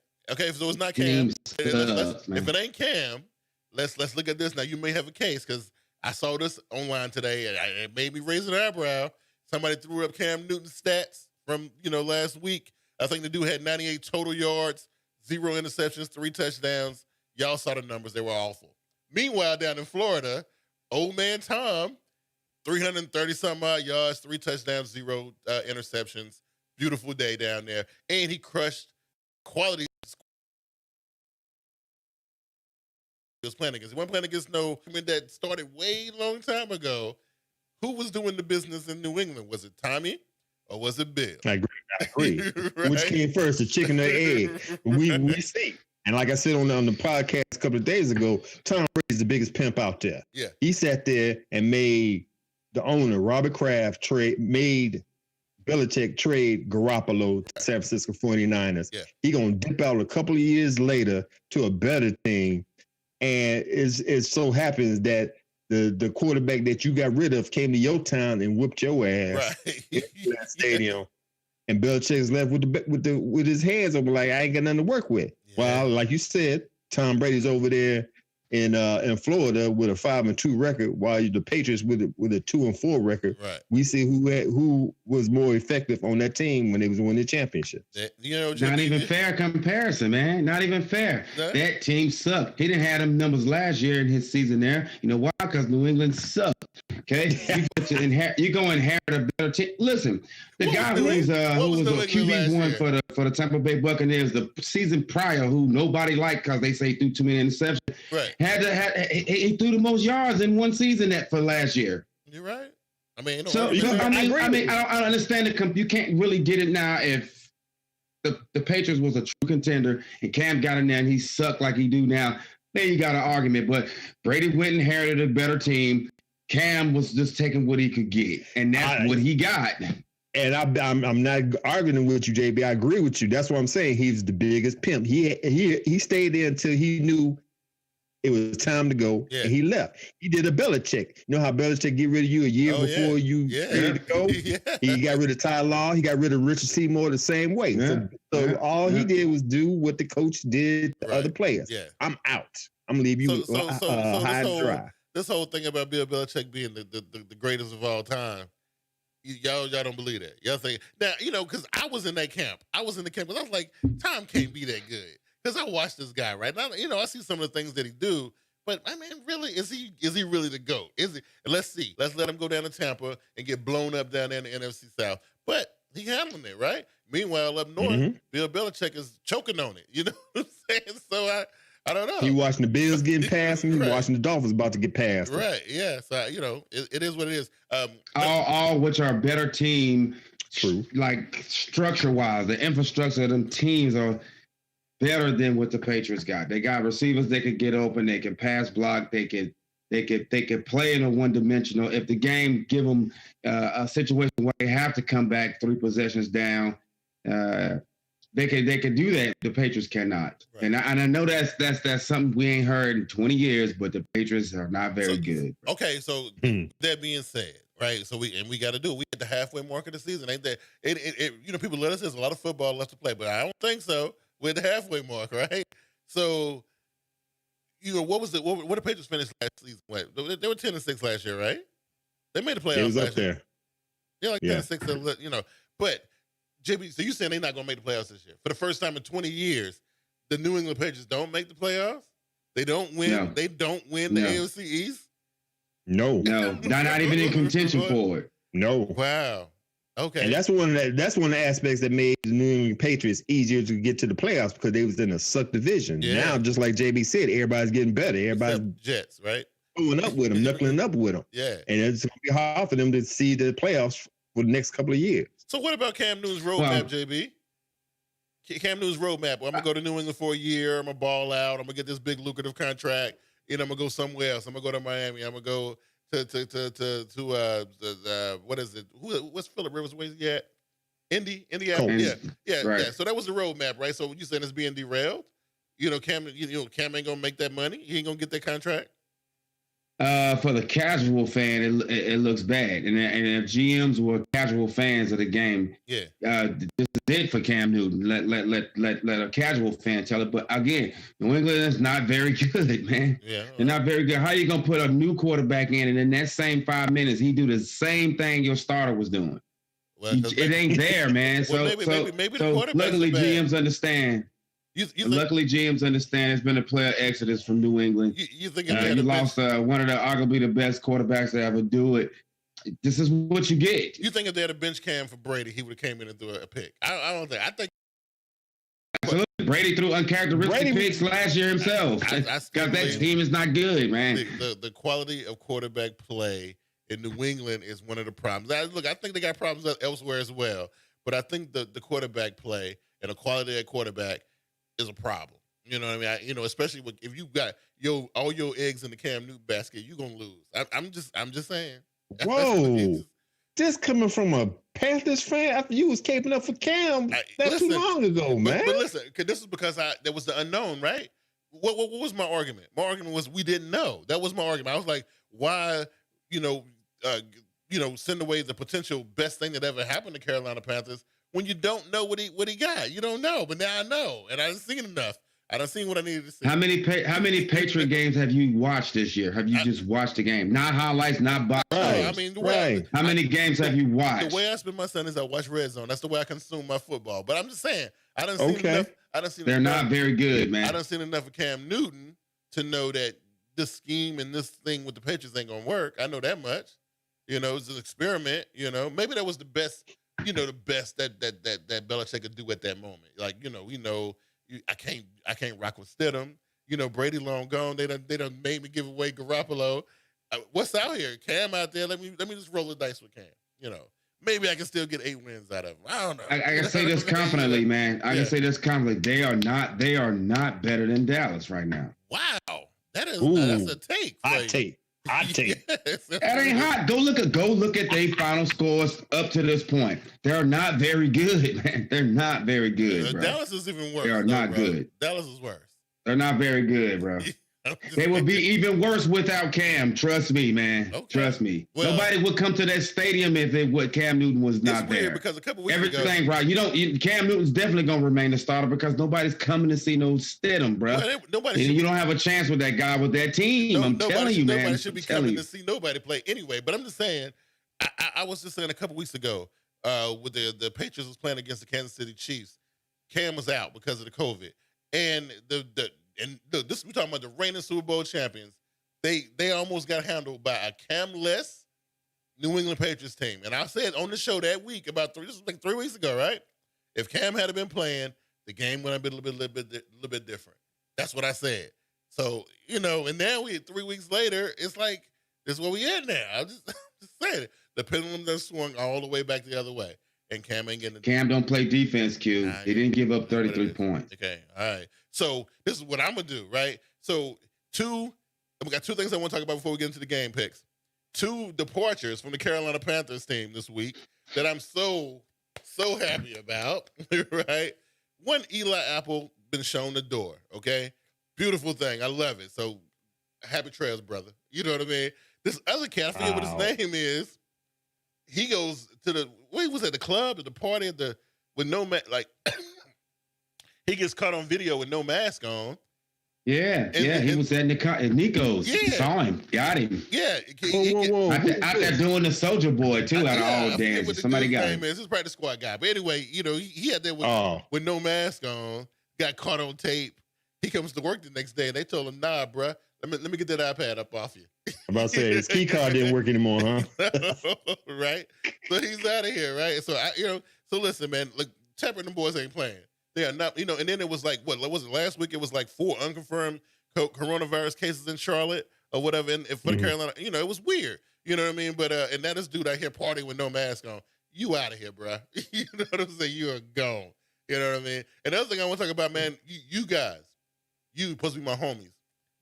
Speaker 3: so it's not Cam. If it ain't Cam, let's look at this. Now, you may have a case, because I saw this online today, and it made me raise an eyebrow. Somebody threw up Cam Newton's stats from last week. I think the dude had 98 total yards, 0 interceptions, 3 touchdowns. Y'all saw the numbers; they were awful. Meanwhile, down in Florida, old man Tom, 330-something odd yards, 3 touchdowns, 0 interceptions. Beautiful day down there, and he crushed quality. He was playing against. He wasn't playing against no team that started way long time ago. Who was doing the business in New England? Was it Tommy or was it Bill?
Speaker 5: I agree. Right? Which came first, the chicken or the egg? We see. And like I said on the podcast a couple of days ago, Tom Brady's the biggest pimp out there.
Speaker 3: Yeah.
Speaker 5: He sat there and made the owner, Robert Kraft, made Belichick trade Garoppolo to San Francisco 49ers.
Speaker 3: Yeah.
Speaker 5: He gonna dip out a couple of years later to a better team. And it so happens that the quarterback that you got rid of came to your town and whipped your ass in that stadium. And Belichick's left with his hands over, like, I ain't got nothing to work with. Yeah. Well, like you said, Tom Brady's over there in Florida with a 5-2 record, while the Patriots with a 2-4 record.
Speaker 3: Right.
Speaker 5: We see who was more effective on that team when they was winning the championship.
Speaker 4: Not even fair comparison, man. Not even fair. That team sucked. He didn't have them numbers last year in his season there. You know why? Because New England sucked. Okay, you go inherit a better team. Listen, the guy who was a QB1 for the Tampa Bay Buccaneers the season prior, who nobody liked because they say threw too many interceptions.
Speaker 3: Right.
Speaker 4: He threw the most yards in one season for last year.
Speaker 3: You're right. I mean, I don't understand you can't really get it now if the Patriots was a true contender and Cam got in there and he sucked like he do now. Then you got an argument, but Brady went and inherited a better team. Cam was just taking what he could get, and that's what he got.
Speaker 5: And I'm not arguing with you, JB. I agree with you. That's what I'm saying. He's the biggest pimp. He stayed there until he knew it was time to go, and he left. He did a Belichick. You know how Belichick get rid of you a year before you ready to go? He got rid of Ty Law. He got rid of Richard Seymour the same way. So all he did was do what the coach did to other players. Yeah. I'm out. I'm going to leave you high and dry.
Speaker 3: This whole thing about Bill Belichick being the greatest of all time, y'all don't believe that. Y'all think now, because I was in that camp. I was in the camp because I was like, Tom can't be that good. Because I watched this guy, right? Now, I see some of the things that he do, but I mean, really, is he really the GOAT? Is he? Let's see. Let's let him go down to Tampa and get blown up down there in the NFC South. But he handling it, right? Meanwhile, up north, Bill Belichick is choking on it. You know what I'm saying? So I don't know.
Speaker 5: He watching the Bills getting past him. He watching the Dolphins about to get past him.
Speaker 3: Right. Yeah. So it is what it is.
Speaker 4: All which are better team.
Speaker 5: True.
Speaker 4: Like structure wise, the infrastructure of them teams are better than what the Patriots got. They got receivers that could get open. They can pass block. They could play in a one-dimensional. If the game give them a situation where they have to come back 3 possessions down, they could do that. The Patriots cannot. Right. And I know that's something we ain't heard in 20 years. But the Patriots are not very good.
Speaker 3: Okay, so that being said, right? So we got to do it. We at the halfway mark of the season, ain't that? People let us. There's a lot of football left to play, but I don't think so. We're at the halfway mark, right? So, what the Patriots finished last season? What, they were 10-6 last year, right? They made the playoffs.
Speaker 5: It was up there.
Speaker 3: Yeah, like 10-6. But JB, so you saying they're not going to make the playoffs this year? For the first time in 20 years, the New England Patriots don't make the playoffs? They don't win. No. They don't win the AFC East?
Speaker 5: No,
Speaker 4: not even in contention for it.
Speaker 5: No.
Speaker 3: Wow. Okay.
Speaker 5: And that's one of the aspects that made the New England Patriots easier to get to the playoffs because they was in a suck division.
Speaker 3: Yeah.
Speaker 5: Now, just like JB said, everybody's getting better. Everybody's
Speaker 3: Except Jets, right?
Speaker 5: going up with them, knuckling up with them.
Speaker 3: Yeah.
Speaker 5: And it's going to be hard for them to see the playoffs for the next couple of years.
Speaker 3: So what about Cam Newton's roadmap, JB? Cam Newton's roadmap. Well, I'm going to go to New England for a year. I'm going to ball out. I'm going to get this big lucrative contract. I'm going to go somewhere else. I'm going to go to Miami. I'm going to go to what is it? What's Phillip Rivers? Where's he at? Indiana. Yeah.
Speaker 4: Right.
Speaker 3: So that was the roadmap, right? So you saying it's being derailed? Cam ain't going to make that money. He ain't going to get that contract.
Speaker 4: For the casual fan, it looks bad, and if GMs were casual fans of the game,
Speaker 3: yeah,
Speaker 4: this is it for Cam Newton. Let a casual fan tell it. But again, New England is not very good, man.
Speaker 3: Yeah,
Speaker 4: they're not very good. How you gonna put a new quarterback in, and in that same 5 minutes, he do the same thing your starter was doing?
Speaker 3: Well,
Speaker 4: it ain't there, man.
Speaker 3: Well,
Speaker 4: so
Speaker 3: maybe the quarterback's
Speaker 4: luckily
Speaker 3: bad.
Speaker 4: GMs understand. Luckily, GMs understand it's been a player exodus from New England.
Speaker 3: You think
Speaker 4: you lost one of the arguably the best quarterbacks to ever do it. This is what you get.
Speaker 3: You think if they had a bench Cam for Brady, he would have came in and threw a pick? I don't think. I think
Speaker 4: absolutely. Brady threw uncharacteristic picks last year himself. Because that team is not good, man.
Speaker 3: The quality of quarterback play in New England is one of the problems. I think they got problems elsewhere as well, but I think the quarterback play and the quality of that quarterback is a problem. You know what I mean? Especially if you got all your eggs in the Cam Newton basket, you're gonna lose. I'm just saying.
Speaker 5: Whoa. This coming from a Panthers fan after you was caping up for Cam not too long ago, man.
Speaker 3: But listen, this is because there was the unknown, right? What was my argument? My argument was we didn't know. That was my argument. I was like, why, send away the potential best thing that ever happened to Carolina Panthers when you don't know what he got. You don't know, but now I know, and I done seen enough. I done seen what I needed to see.
Speaker 4: How many Patriot games have you watched this year? Have you just watched the game? Not highlights, not box.
Speaker 5: Right.
Speaker 4: How many games have you watched?
Speaker 3: The way I spend my Sundays, I watch Red Zone. That's the way I consume my football. But I'm just saying, I done seen enough.
Speaker 4: They're not very good, man.
Speaker 3: I done seen enough of Cam Newton to know that this scheme and this thing with the Patriots ain't gonna work. I know that much. It's an experiment. Maybe that was the best. The best that Belichick could do at that moment. Like, I can't rock with Stidham. Brady long gone. They done made me give away Garoppolo. What's out here? Cam out there. Let me just roll the dice with Cam. Maybe I can still get 8 wins out of him. I don't know.
Speaker 4: I can say this confidently, man. I can say this confidently. They are not better than Dallas right now.
Speaker 3: Wow, that's a take.
Speaker 5: Hot take.
Speaker 3: Yes,
Speaker 4: that ain't hot. Go look at their final scores up to this point. They're not very good, man. They're not very good, bro.
Speaker 3: Dallas is even worse.
Speaker 4: They are not good.
Speaker 3: Dallas is worse.
Speaker 4: They're not very good, bro. They would be even worse without Cam. Trust me, man. Okay. Trust me. Well, nobody would come to that stadium if Cam Newton was not there.
Speaker 3: Because a couple weeks
Speaker 4: everything, bro. Cam Newton's definitely gonna remain the starter because nobody's coming to see no Stidham, bro. Well, you don't have a chance with that guy with that team. I'm telling you, man.
Speaker 3: Nobody should be coming to see nobody play anyway. But I'm just saying. I was just saying a couple weeks ago, with the Patriots was playing against the Kansas City Chiefs. Cam was out because of the COVID, and this we're talking about the reigning Super Bowl champions. They almost got handled by a Cam-less New England Patriots team. And I said on the show that week this was like 3 weeks ago, right? If Cam had been playing, the game would have been a little bit different. That's what I said. So, and now 3 weeks later, it's like this is where we at now. I'm just saying it. The pendulum done swung all the way back the other way. And Cam ain't getting it.
Speaker 4: Cam don't play defense, Q. He didn't give up 33 points.
Speaker 3: Okay, all right. So this is what I'm gonna do, right? So we got 2 things I want to talk about before we get into the game picks. 2 departures from the Carolina Panthers team this week that I'm so happy about, right? One, Eli Apple been shown the door, okay? Beautiful thing. I love it. So happy trails, brother. You know what I mean? This other cat, I forget what his name is. He goes to he was at the club, at the party, with no mask, like he gets caught on video with no mask on.
Speaker 4: Yeah, he was at Nico's. Yeah. Saw him, got him.
Speaker 3: Yeah.
Speaker 4: Whoa. Out there doing the Soldier Boy, too, out of all dances. Somebody got him.
Speaker 3: This is practice squad guy. But anyway, he had there with no mask on, got caught on tape. He comes to work the next day, and they told him, nah, bruh, let me get that iPad up off you.
Speaker 5: I'm about to say his key card didn't work anymore, huh?
Speaker 3: Right? So he's out of here, right? So so listen, man. Look, Tepper and the boys ain't playing. They are not, and then it was like, what was it last week? It was like 4 unconfirmed coronavirus cases in Charlotte or whatever, and for the Carolina, it was weird. You know what I mean? But and that is dude out here partying with no mask on. You out of here, bro. You know what I'm saying? You are gone. You know what I mean? And the other thing I want to talk about, man, you guys, you supposed to be my homies.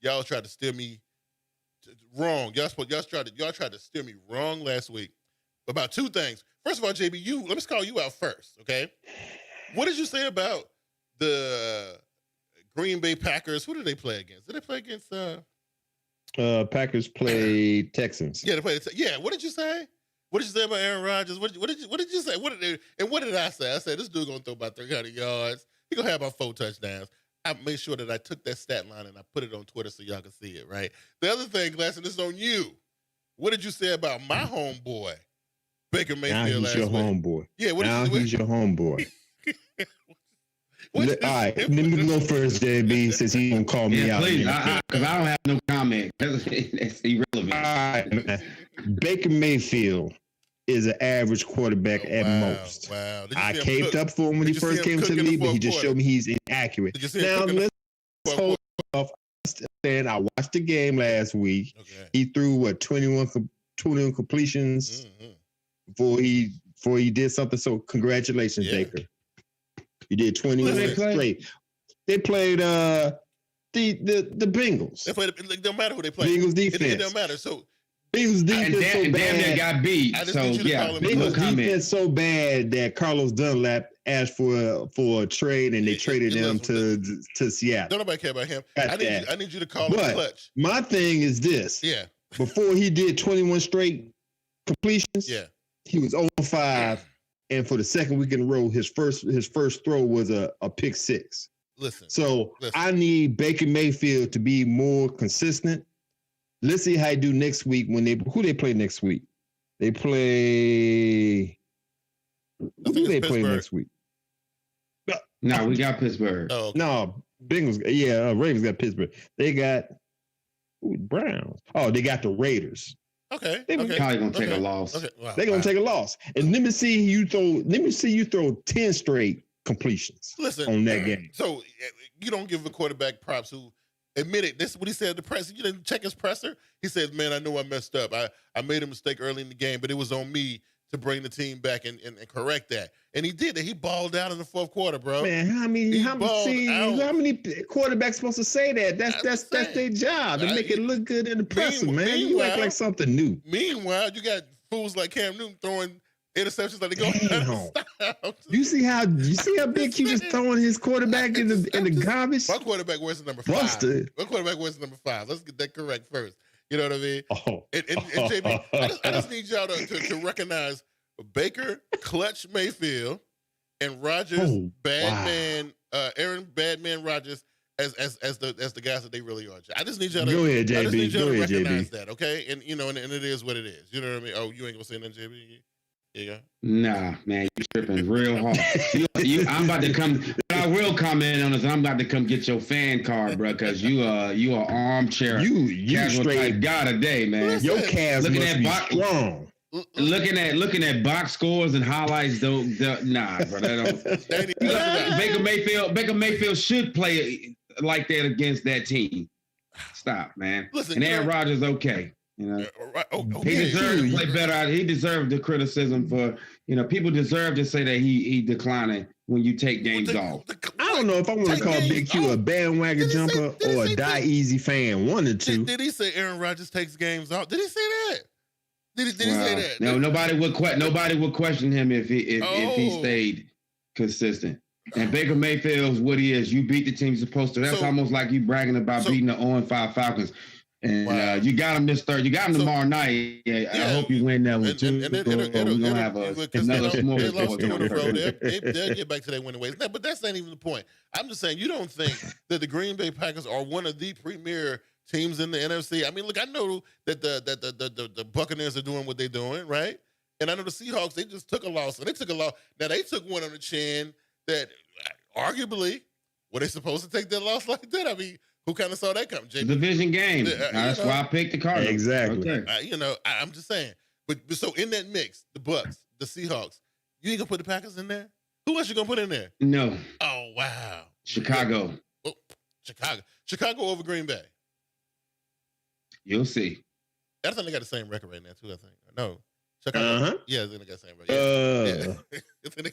Speaker 3: Y'all tried to steer me wrong. Y'all tried to steer me wrong last week about 2 things. First of all, JB, let me call you out first, okay? What did you say about the Green Bay Packers? Who did they play against? Did they play against?
Speaker 5: Packers played Texans.
Speaker 3: Yeah, they played. Yeah, what did you say? What did you say about Aaron Rodgers? What did you say? What did I say? I said this dude gonna throw about 300 yards. He gonna have about 4 touchdowns. I made sure that I took that stat line and I put it on Twitter so y'all can see it, right? The other thing, Glass, and this is on you. What did you say about my homeboy, Baker Mayfield?
Speaker 5: Now he's your homeboy.
Speaker 3: Yeah,
Speaker 5: he's your homeboy. All right, let me go first, JB, since he gonna call me out.
Speaker 4: Please, because I don't have no comment. It's irrelevant.
Speaker 5: All right, man. Baker Mayfield is an average quarterback at most.
Speaker 3: Wow.
Speaker 5: I caved up for him when he first came to the league, but he just showed me he's inaccurate. Now let's hold off. I watched the game last week. Okay. He threw 21 completions before he did something. So congratulations, Baker. You did 21 straight. They played the Bengals.
Speaker 3: They played. It don't matter who they play.
Speaker 5: Bengals defense.
Speaker 3: It don't matter. So
Speaker 5: Bengals defense so bad.
Speaker 4: They got beat.
Speaker 5: Bengals defense so bad that Carlos Dunlap asked for a trade, and they traded him to Seattle.
Speaker 3: Don't nobody care about him. I need you to call him clutch.
Speaker 5: My thing is this.
Speaker 3: Yeah.
Speaker 5: Before he did 21 straight completions, he was 0-5. And for the second week in a row, his first throw was a pick 6. Listen. I need Baker Mayfield to be more consistent. Let's see how he do next week who they play next week. They play who do they play next week?
Speaker 4: No, we got Pittsburgh.
Speaker 3: Oh, okay.
Speaker 5: No, Bengals. Yeah, Ravens got Pittsburgh. They got Browns. Oh, they got the Raiders.
Speaker 3: Okay.
Speaker 4: They're probably gonna take a loss.
Speaker 3: Okay. Wow.
Speaker 5: They're gonna take a loss. And let me see you throw 10 straight completions on that game.
Speaker 3: So you don't give a quarterback props who admitted this is what he said at the press. You didn't check his presser. He said, "Man, I know I messed up. I made a mistake early in the game, but it was on me to bring the team back and correct that." And he did that. He balled out in the 4th quarter, bro.
Speaker 5: Man, how many quarterbacks supposed to say that? That's their job to make it look good in the presser, man. You act like something new.
Speaker 3: Meanwhile, you got fools like Cam Newton throwing interceptions like they go.
Speaker 5: You see how Big Q just throwing his quarterback in the garbage?
Speaker 3: My quarterback wears the number 5. My quarterback wears the number 5. Let's get that correct first. You know what I mean? And JB, I just need y'all to recognize Baker, Clutch Mayfield, and Rodgers, Aaron Badman Rodgers as the guys that they really are. I just need y'all to
Speaker 5: go ahead, JB.
Speaker 3: Recognize that, okay? And and it is what it is. You know what I mean? Oh, you ain't gonna say nothing, JB? Yeah.
Speaker 4: Nah, man, you tripping real hard. I'm about to come. I will comment on this. I'm about to come get your fan card, bro, because you are armchair.
Speaker 5: You straight
Speaker 4: guy today, man.
Speaker 5: Your calves must be strong.
Speaker 4: Looking at box scores and highlights, though. Nah, bro, that don't. Baker Mayfield should play like that against that team. Stop, man. And Aaron Rodgers, okay. He deserved to play better. He deserved the criticism for, people deserve to say that he declining when you take games off.
Speaker 5: I don't know if I want to call Big Q a bandwagon jumper or a die easy fan. One or two.
Speaker 3: Did he say Aaron Rodgers takes games off? Did he say that? Did he say that?
Speaker 4: No, nobody would question him if he stayed consistent. And Baker Mayfield's what he is. You beat the team you're supposed to. That's almost like you bragging about beating the 0-5 Falcons. And you got him this third. You got him tomorrow night. I hope you win that one too. We're gonna have another smorgasbord.
Speaker 3: They'll get back to their winning ways. But that's not even the point. I'm just saying, you don't think that the Green Bay Packers are one of the premier teams in the NFC? I mean, look, I know that the Buccaneers are doing what they're doing, right? And I know the Seahawks, they just took a loss. And they took a loss. Now, they took one on the chin that arguably, were they supposed to take that loss like that? I mean, Who kind of saw that coming, JB?
Speaker 4: Division game. That's why I picked the Cardinals.
Speaker 5: Exactly.
Speaker 4: Okay.
Speaker 3: I'm just saying. But so in that mix, the Bucks, the Seahawks, you ain't gonna put the Packers in there? Who else you gonna put in there?
Speaker 4: No.
Speaker 3: Oh wow.
Speaker 4: Chicago.
Speaker 3: Oh, Chicago over Green Bay.
Speaker 4: You'll see.
Speaker 3: I think they got the same record right now too. I think. No. Chicago. Yeah, I think they got the same record.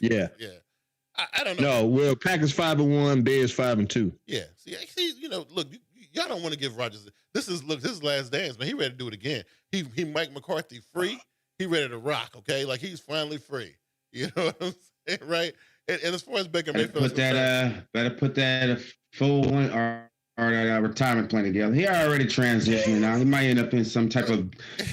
Speaker 5: Yeah.
Speaker 3: Yeah. I don't know.
Speaker 5: No, well, Packers 5-1, Bears 5-2.
Speaker 3: Yeah. See, look, y'all don't want to give Rodgers. This is last dance, man. He ready to do it again. He Mike McCarthy free. He ready to rock. Okay, like he's finally free. You know what I'm saying, right? And as far as Baker Mayfield,
Speaker 4: better put that full one or retirement plan together. He already transitioned now. He might end up in some type of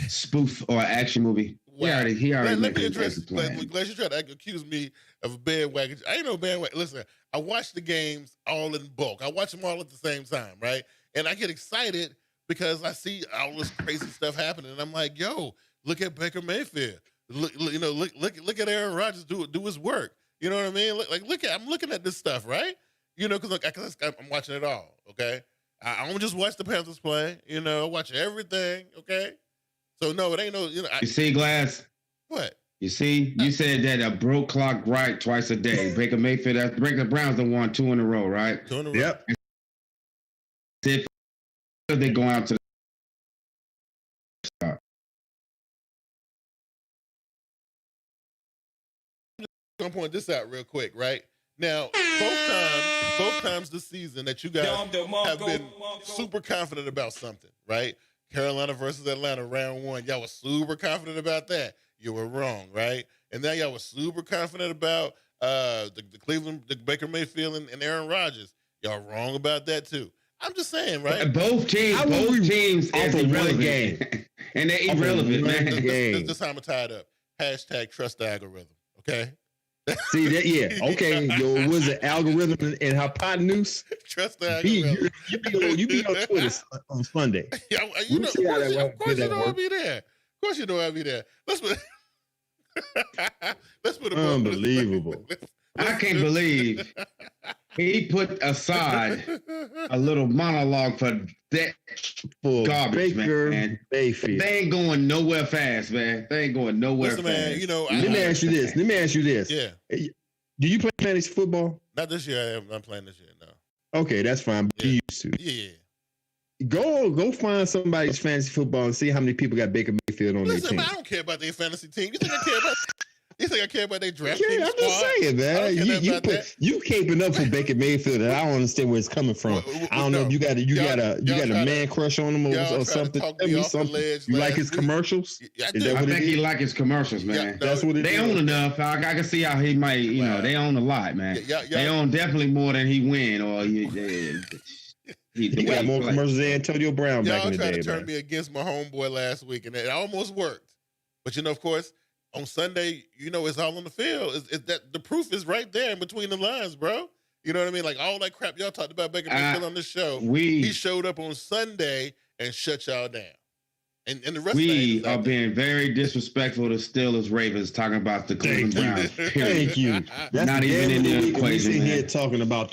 Speaker 4: spoof or action movie. Wow. He already
Speaker 3: Let me address.
Speaker 4: plan.
Speaker 3: Glad you tried to accuse me of a bandwagon. I ain't no bandwagon. Listen, I watch the games all in bulk. I watch them all at the same time, right? And I get excited because I see all this crazy stuff happening, and I'm like, yo, look at Baker Mayfield. Look at Aaron Rodgers do his work. You know what I mean? I'm looking at this stuff, right? Because I'm watching it all. Okay, I don't just watch the Panthers play. I watch everything. Okay, so no, it ain't no.
Speaker 4: You see, Glass.
Speaker 3: What?
Speaker 4: You see, you said that a broke clock right twice a day. Baker Mayfield, Baker Browns done won 2 in a row, right?
Speaker 3: 2 in a row.
Speaker 5: Yep.
Speaker 4: They're going out to the
Speaker 3: I'm gonna point this out real quick, right? Now, both times this season that you guys have been super confident about something, right? Carolina versus Atlanta, round 1. Y'all were super confident about that. You were wrong, right? And now y'all were super confident about the Cleveland, the Baker Mayfield and Aaron Rodgers. Y'all wrong about that too. I'm just saying, right?
Speaker 4: Both teams
Speaker 5: off of one game.
Speaker 4: And they're irrelevant, man.
Speaker 3: This time I'm tied up. # trust the algorithm, okay?
Speaker 5: See that? Yeah. Okay. Was it algorithm and hypotenuse?
Speaker 3: Trust the algorithm.
Speaker 5: You be on Twitter on Sunday.
Speaker 3: Yeah, of course you know I'll be there. Of course you know I'll be there. Let's put a
Speaker 5: unbelievable.
Speaker 4: I can't believe he put aside a little monologue for that garbage,
Speaker 5: Baker
Speaker 4: man.
Speaker 5: Mayfield.
Speaker 4: They ain't going nowhere fast, man. They ain't going nowhere fast.
Speaker 3: Man,
Speaker 5: let me ask you this.
Speaker 3: Yeah.
Speaker 5: Do you play fantasy football?
Speaker 3: Not this year. I'm not playing this year, no.
Speaker 5: Okay, that's fine. But you used to.
Speaker 3: Yeah.
Speaker 5: Go find somebody's fantasy football and see how many people got Baker Mayfield on their team.
Speaker 3: I don't care about their fantasy team. You think I care about their draft team?
Speaker 5: Yeah, I'm just saying, man. You caping up for Baker Mayfield, and I don't understand where it's coming from. I don't know if you got a man crush on him or something. Tell me something. You like his commercials?
Speaker 3: I
Speaker 4: think he like his commercials, man.
Speaker 5: That's what it is.
Speaker 4: They own enough. I can see how he might. They own a lot, man. They own definitely more than he win, or
Speaker 5: he got more commercials than Antonio Brown back in the day.
Speaker 3: Y'all tried to turn me against my homeboy last week, and it almost worked. But of course, on Sunday, it's all on the field. It's that the proof is right there in between the lines, bro. You know what I mean? Like all that crap y'all talked about Baker Mayfield on this show. He showed up on Sunday and shut y'all down. And the rest
Speaker 4: we are being very disrespectful to Steelers Ravens talking about the Cleveland Browns.
Speaker 5: Thank you. That's
Speaker 4: not even in the equation.
Speaker 5: We here talking about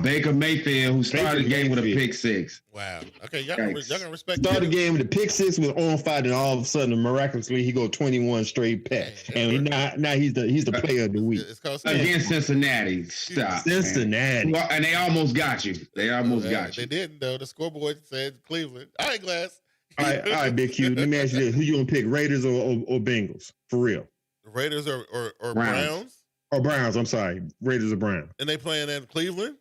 Speaker 4: Baker Mayfield, who started the game with a pick 6.
Speaker 3: Wow. Okay, y'all gonna respect.
Speaker 5: Started the game with a pick 6 with on fire, and all of a sudden, miraculously, he go 21 straight pass, and now he's the player of the week
Speaker 4: against Cincinnati. Stop,
Speaker 5: Cincinnati,
Speaker 4: man. And they almost got you. They
Speaker 3: They didn't though. The scoreboard said Cleveland. All right, Glass.
Speaker 5: All right, Big Q. Let me ask you this: who you gonna pick, Raiders or Bengals? For real?
Speaker 3: Raiders or Browns?
Speaker 5: Or Browns? I'm sorry, Raiders or Browns?
Speaker 3: And they playing at Cleveland?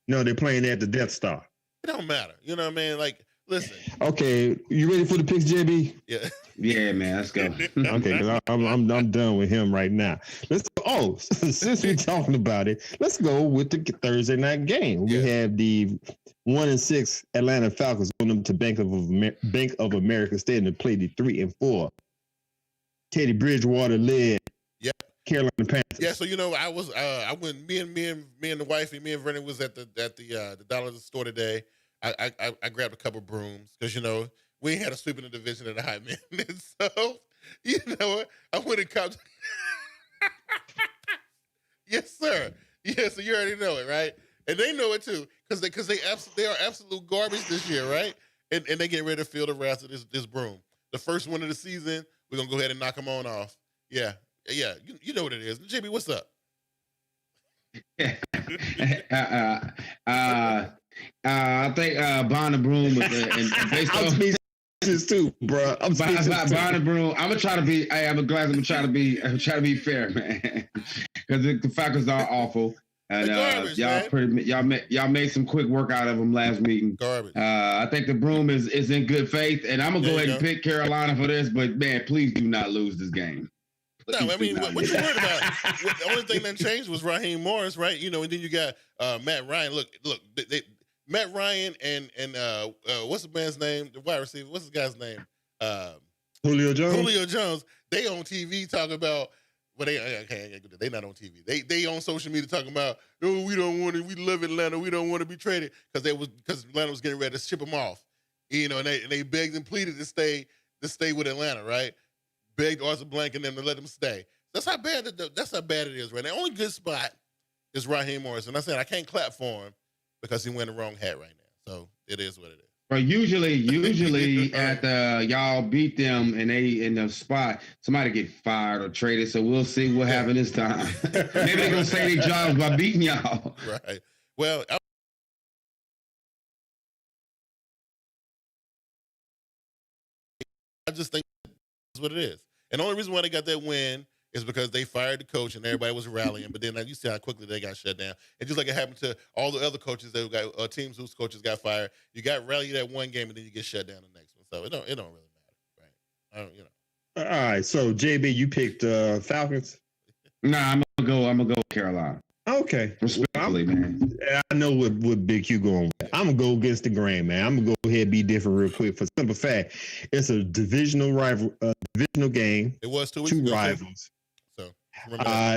Speaker 5: No, they're playing at the Death Star.
Speaker 3: It don't matter. You know what I mean? Like, listen.
Speaker 5: Okay, you ready for the picks, JB?
Speaker 3: Yeah.
Speaker 4: Yeah, man. Let's go.
Speaker 5: Okay, because I'm done with him right now. Let's go. Oh, since we're talking about it, let's go with the Thursday night game. We have the 1-6 Atlanta Falcons going up to Bank of America Stadium to play the 3-4 Teddy Bridgewater led Carolina Panthers.
Speaker 3: Yeah, so I went. Me and the wife and me and Vernon was at the dollar store today. I grabbed a couple brooms because we ain't had a sweep in the division in a hot minute. So I went and copped. Yes, sir. Yeah, so you already know it, right? and they know it too, because they are absolute garbage this year, right? And they get ready to feel the wrath of this broom. The first one of the season, we're gonna go ahead and knock them on off. Yeah. You know what it is, JB. What's up?
Speaker 4: I think Bond and Broom and based on
Speaker 5: speechless too, bro. I'm speechless too.
Speaker 4: Bond and Broom. I'm gonna try to be. I'm gonna try to be fair, man. Because the Falcons are awful, and
Speaker 3: garbage,
Speaker 4: y'all made some quick work out of them last meeting.
Speaker 3: Garbage.
Speaker 4: I think the Broom is in good faith, and I'm gonna go ahead and pick Carolina for this. But man, please do not lose this game.
Speaker 3: No, I mean, what you worried about? The only thing that changed was Raheem Morris, right? You know, and then you got Matt Ryan. Look, Matt Ryan and what's the man's name? The wide receiver. What's the guy's name?
Speaker 5: Julio Jones.
Speaker 3: Julio Jones. They on TV talking about. Well, they not on TV. They on social media talking about. Oh, we don't want to. We love Atlanta. We don't want to be traded because Atlanta was getting ready to ship them off. You know, and they begged and pleaded to stay with Atlanta, right? Begged Arthur Blank and them to let them stay. That's how bad it is, right? The only good spot is Raheem Morris, and I said I can't clap for him because he wearing the wrong hat right now. So it is what it is.
Speaker 4: But usually at y'all beat them and they in the spot, somebody get fired or traded. So we'll see what happens this time. Maybe they're gonna say their jobs by beating y'all.
Speaker 3: Right. Well, I just think that's what it is. And the only reason why they got that win is because they fired the coach and everybody was rallying. But then you see how quickly they got shut down. And just like it happened to all the other coaches that got teams whose coaches got fired, you got rallied at one game and then you get shut down the next one. So it don't really matter, right?
Speaker 5: All right. So JB, you picked Falcons.
Speaker 4: Nah, I'm gonna go Carolina.
Speaker 5: Okay.
Speaker 4: Respectfully, man.
Speaker 5: I know what Big Q going with. I'm gonna go against the grain, man. I'm gonna go ahead and be different real quick. For the simple fact, it's a divisional game.
Speaker 3: It was 2 weeks ago.
Speaker 5: Two rivals.
Speaker 3: So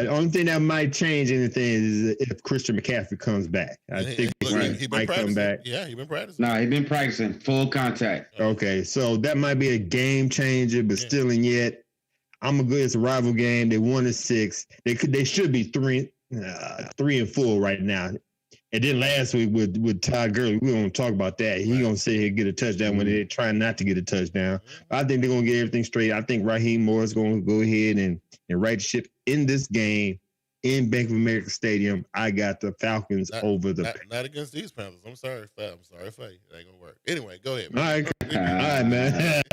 Speaker 5: only thing that might change anything is if Christian McCaffrey comes back. I think he might come back.
Speaker 3: Yeah, he's been practicing.
Speaker 4: Nah, he's been practicing full contact.
Speaker 5: Okay, so that might be a game changer, but still and yet, I'm gonna go. It's a rival game. They 1-6. They should be 3-4 right now. And then last week with Todd Gurley, we don't talk about that. He gonna say he'll get a touchdown when they're trying not to get a touchdown. I think they're gonna get everything straight. I think Raheem Morris gonna go ahead and right the ship in this game in Bank of America Stadium. I got the Falcons over the
Speaker 3: not against these Panthers. I'm sorry for you. It ain't gonna work. Anyway, go ahead,
Speaker 5: man. All right, man.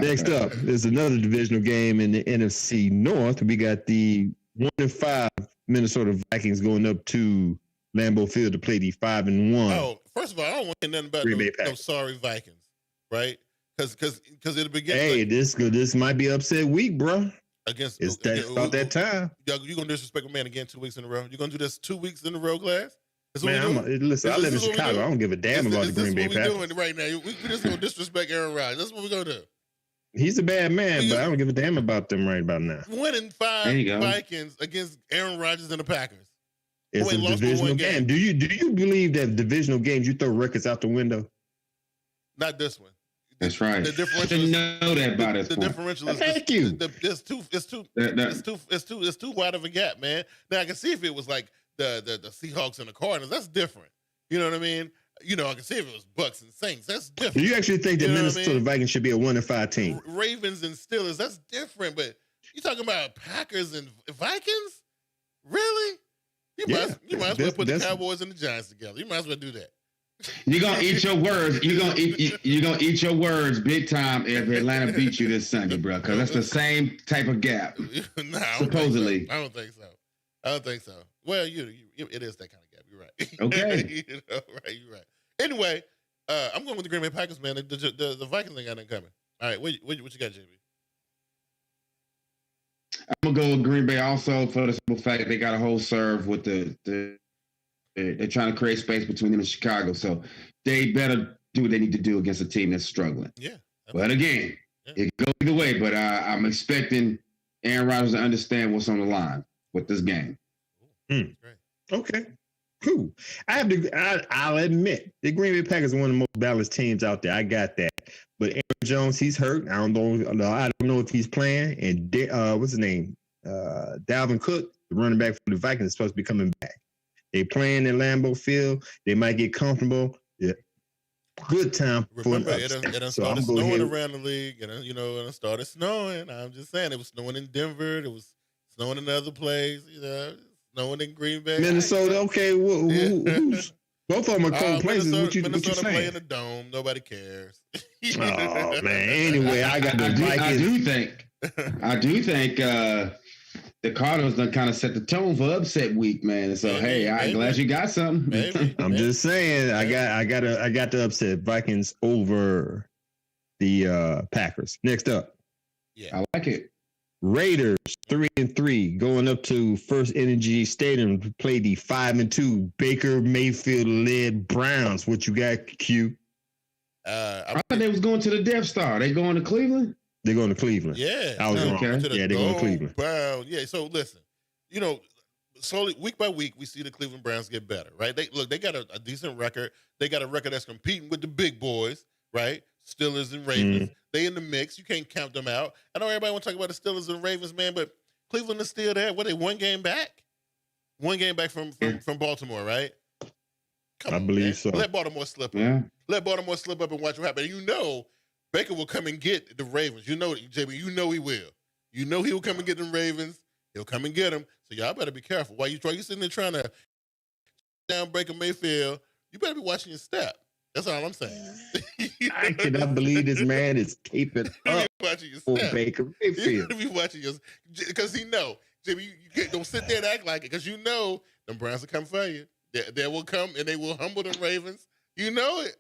Speaker 5: Next up is another divisional game in the NFC North. We got the 1-5 Minnesota Vikings going up to Lambeau Field to play the 5-1.
Speaker 3: Oh, first of all, I don't want to hear nothing about those sorry Vikings, right? Because at the beginning,
Speaker 5: hey, this might be upset week, bro. It's about that time.
Speaker 3: You gonna disrespect a man again 2 weeks in a row? You gonna do this 2 weeks in a row, Glass?
Speaker 5: Man, listen, I live in Chicago. I don't give a damn about the Green Bay Packers.
Speaker 3: That's what we're doing right now. We just gonna disrespect Aaron Rodgers. That's what we're gonna do.
Speaker 5: He's a bad man, but I don't give a damn about them right about now.
Speaker 3: 1-5 Vikings against Aaron Rodgers and the Packers.
Speaker 5: It's a divisional game. Do you believe that divisional games you throw records out the window?
Speaker 3: Not this one.
Speaker 4: That's right.
Speaker 3: The differential
Speaker 4: is, know that about us.
Speaker 3: The differential is
Speaker 5: thank you.
Speaker 3: It's too wide of a gap, man. Now I can see if it was like the Seahawks and the Cardinals. That's different. You know what I mean? You know, I can see if it was Bucks and Saints. That's different.
Speaker 5: Do you actually think that Minnesota Vikings should be a 1-5 team?
Speaker 3: Ravens and Steelers, that's different. But you talking about Packers and Vikings? Really? You might as well put the Cowboys and the Giants together. You might as well do that.
Speaker 4: You're gonna eat your words. You're gonna eat your words big time if Atlanta beats you this Sunday, bro. Because that's the same type of gap.
Speaker 3: Nah,
Speaker 4: supposedly.
Speaker 3: I don't think so. Well, it is that kind of gap. You're right.
Speaker 4: Okay.
Speaker 3: You're right. Anyway, I'm going with the Green Bay Packers, man. The Vikings ain't got nothing coming. All right, what you got, JB?
Speaker 4: I'm gonna go with Green Bay also for the simple fact they got a whole serve with they're trying to create space between them and Chicago, so they better do what they need to do against a team that's struggling.
Speaker 3: Yeah.
Speaker 4: But again, it goes either way. But I'm expecting Aaron Rodgers to understand what's on the line with this game.
Speaker 3: Great.
Speaker 5: Okay. Cool. I'll admit the Green Bay Packers are one of the most balanced teams out there. I got that. But Aaron Jones, he's hurt. I don't know if he's playing. And what's his name? Dalvin Cook, the running back for the Vikings, is supposed to be coming back. They playing in Lambeau Field. They might get comfortable. Yeah. Good time for an
Speaker 3: Remember,
Speaker 5: upset.
Speaker 3: it done
Speaker 5: So
Speaker 3: started
Speaker 5: I'm going
Speaker 3: snowing
Speaker 5: ahead.
Speaker 3: around the league, and it started snowing. I'm just saying, it was snowing in Denver. It was snowing in other places. Snowing in Green Bay.
Speaker 5: Minnesota. Okay, who's both of them are cold places. What you
Speaker 3: Minnesota
Speaker 5: saying?
Speaker 3: playing the dome. Nobody cares.
Speaker 5: Oh man. Anyway, I got the
Speaker 4: I
Speaker 5: Vikings.
Speaker 4: do think the Cardinals done kind of set the tone for upset week, man. So I'm glad you got something.
Speaker 3: Maybe.
Speaker 5: I'm just saying, I got the upset. Vikings over the Packers. Next up,
Speaker 4: I like it.
Speaker 5: Raiders 3-3 going up to First Energy Stadium to play the 5-2 Baker Mayfield led Browns. What you got, Q?
Speaker 4: I thought they was going to the Death Star. They going to Cleveland?
Speaker 5: They're going to Cleveland.
Speaker 3: Yeah.
Speaker 5: I was wrong.
Speaker 3: Okay.
Speaker 5: Yeah, they're going to Cleveland.
Speaker 3: Brown. Yeah. So listen, slowly week by week we see the Cleveland Browns get better, right? They got a decent record. They got a record that's competing with the big boys, right? Steelers and Ravens. They in the mix. You can't count them out. I know everybody want to talk about the Steelers and Ravens, man, but Cleveland is still there. What, they one game back? One game back from Baltimore, right?
Speaker 5: I believe so.
Speaker 3: Let Baltimore slip up.
Speaker 4: Yeah.
Speaker 3: Let Baltimore slip up and watch what happens. And Baker will come and get the Ravens. JB, he will. He'll come and get them Ravens. He'll come and get them. So y'all better be careful. While you sitting there trying to down Baker Mayfield, you better be watching your step. That's all I'm saying.
Speaker 5: I cannot believe this man is keeping up for Baker Mayfield.
Speaker 3: You be watching your, because Jimmy, you don't sit there and act like it, because them Browns will come for you. They will come and they will humble the Ravens. You know it.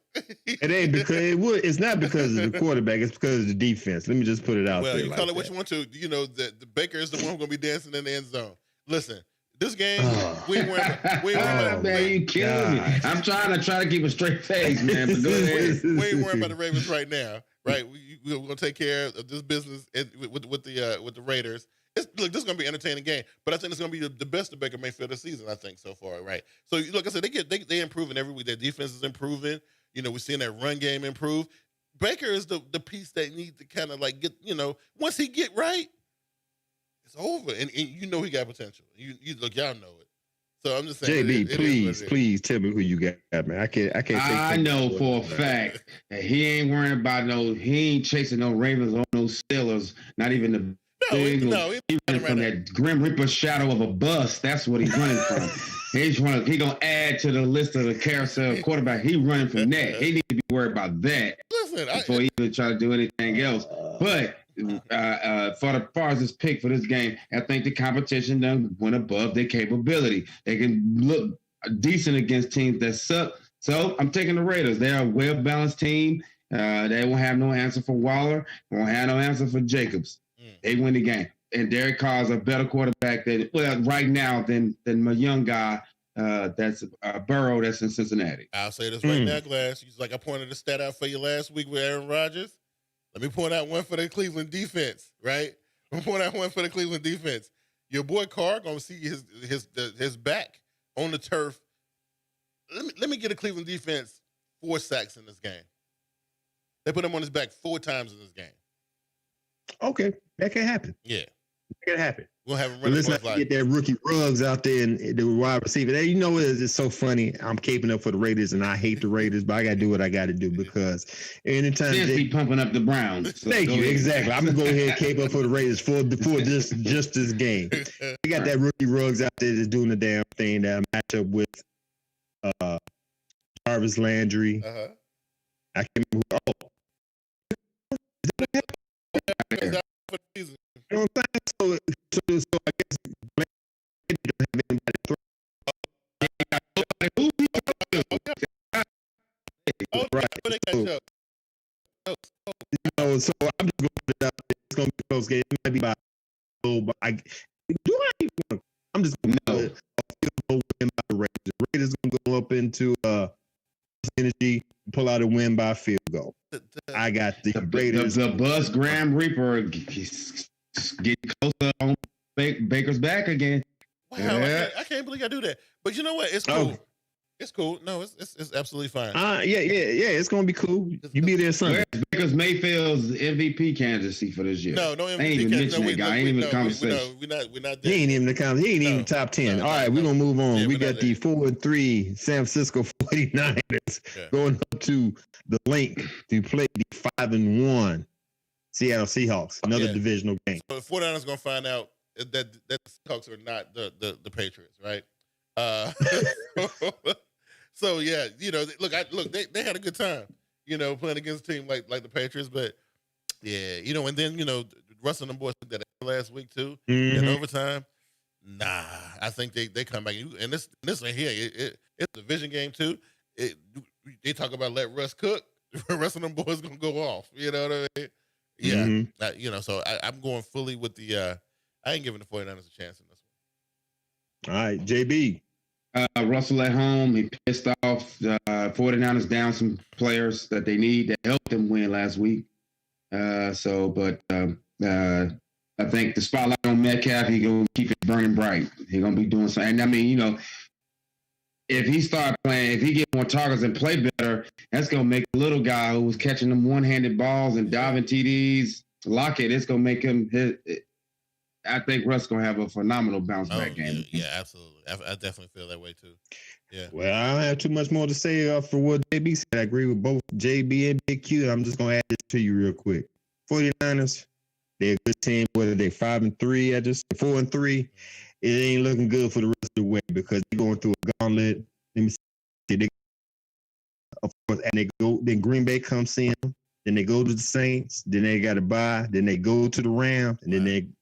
Speaker 5: It ain't because it's not because of the quarterback. It's because of the defense. Let me just put it out there.
Speaker 3: Well, you call it what you want to. The Baker is the one who's going to be dancing in the end zone. Listen, this game, we ain't worried about.
Speaker 4: Man, you killing me. I'm trying to keep a straight face, man. But go ahead.
Speaker 3: We ain't worried about the Ravens right now, right? We're going to take care of this business with the Raiders. Look, this is going to be an entertaining game, but I think it's going to be the best of Baker Mayfield this season, I think, so far, right? So, like I said, they improving every week. Their defense is improving. We're seeing that run game improve. Baker is the piece that needs to kind of get, once he get right, it's over. And he got potential. Y'all know it. So I'm just saying.
Speaker 5: JB, please tell me who you got, man. I can't.
Speaker 4: I know for a fact that he ain't worrying about he ain't chasing no Ravens or no Steelers, not even the. He's running from that Grim Reaper shadow of a bus. That's what he's running from. He gonna add to the list of the carousel quarterback. He running from that. He need to be worried about that before he even try to do anything else. But for far as this pick for this game, I think the competition done went above their capability. They can look decent against teams that suck. So I'm taking the Raiders. They're a well-balanced team. They won't have no answer for Waller. Won't have no answer for Jacobs. They win the game. And Derek Carr's a better quarterback right now than my young guy that's Burrow that's in Cincinnati.
Speaker 3: I'll say this right now, Glass. I pointed a stat out for you last week with Aaron Rodgers. Let me point out one for the Cleveland defense, right? I'm point out one for the Cleveland defense. Your boy Carr gonna see his back on the turf. Let me get a Cleveland defense 4 sacks in this game. They put him on his back 4 times in this game.
Speaker 5: Okay, that can happen.
Speaker 3: Yeah,
Speaker 5: that can happen.
Speaker 3: We'll have him running.
Speaker 5: Let's not get that rookie Ruggs out there and the wide receiver. It's so funny. I'm caping up for the Raiders, and I hate the Raiders, but I got to do what I got to do because anytime
Speaker 4: they keep pumping up the Browns.
Speaker 5: So thank you. Exactly. I'm gonna go ahead and cape up for the Raiders for just this game. We got that rookie Ruggs out there that's doing the damn thing. That match up with Jarvis Landry. I can't remember who. You know what I'm saying? So I guess don't have anybody throw. So I'm just going to put it out there. It's going to be a close game. It might be by I'm just going to put a field goal win by the Raiders. The Raiders going to go up into energy, pull out a win by field goal. I got the Raiders.
Speaker 4: The bus Graham Reaper getting closer on Baker's back again.
Speaker 3: Wow, I can't believe I do that. But you know what? It's cool. It's cool. No, it's absolutely fine.
Speaker 5: Yeah. It's gonna be cool. You be there Sunday.
Speaker 4: Where's Baker Mayfield's MVP candidacy for this year?
Speaker 3: No MVP.
Speaker 4: I ain't even mention that guy. Ain't even a conversation.
Speaker 3: We're not
Speaker 5: He ain't even the count. He ain't even top 10. All right, we're gonna move on.
Speaker 3: Yeah,
Speaker 5: we got the 4-3 San Francisco 49ers going up to the link to play the 5-1 Seattle Seahawks. Another divisional game.
Speaker 3: So the 49ers gonna find out that the Seahawks are not the Patriots, right? So yeah, look, they had a good time, playing against a team like the Patriots, but yeah, and then Russell and them boys took that last week too in overtime. Nah, I think they come back and this right here, it's a division game too. They talk about let Russ cook. Russ and them boys gonna go off. You know what I mean? Yeah, so I'm going fully with the. I ain't giving the 49ers a chance in this one.
Speaker 5: All right, JB.
Speaker 4: Russell at home. He pissed off. 49ers down some players that they need that helped them win last week. I think the spotlight on Metcalf, he gonna keep it burning bright. He gonna be doing something. And I mean, if he start playing, if he get more targets and play better, that's gonna make the little guy who was catching them one-handed balls and diving TDs, Lockett. It's gonna make him hit. I think Russ gonna have a phenomenal bounce back game.
Speaker 3: Yeah, absolutely. I definitely feel that way too. Yeah.
Speaker 5: Well, I don't have too much more to say for what JB said. I agree with both JB and Big Q. I'm just gonna add this to you real quick. 49ers, they're a good team. Whether they're 5-3 at this 4-3, it ain't looking good for the rest of the way because they're going through a gauntlet. Let me see. Of course, and they go. Then Green Bay comes in. Then they go to the Saints. Then they got to bye. Then they go to the Rams, and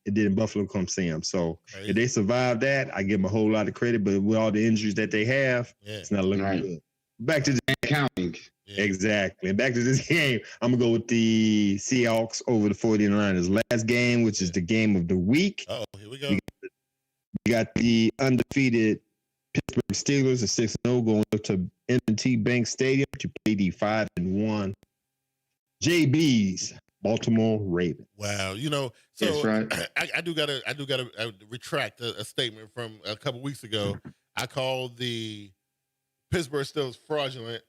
Speaker 5: then Buffalo comes see them. So if they survive that, I give them a whole lot of credit. But with all the injuries that they have, it's not looking good. Back to the
Speaker 4: counting.
Speaker 5: Yeah. Exactly. And back to this game, I'm gonna go with the Seahawks over the 49ers. Last game, which is the game of the week.
Speaker 3: Oh, here we go.
Speaker 5: We got the undefeated Pittsburgh Steelers at 6-0 going up to M&T Bank Stadium to play the 5-1 JB's Baltimore Ravens.
Speaker 3: Wow, so
Speaker 4: that's right.
Speaker 3: I do gotta retract a statement from a couple weeks ago. I called the Pittsburgh Steelers fraudulent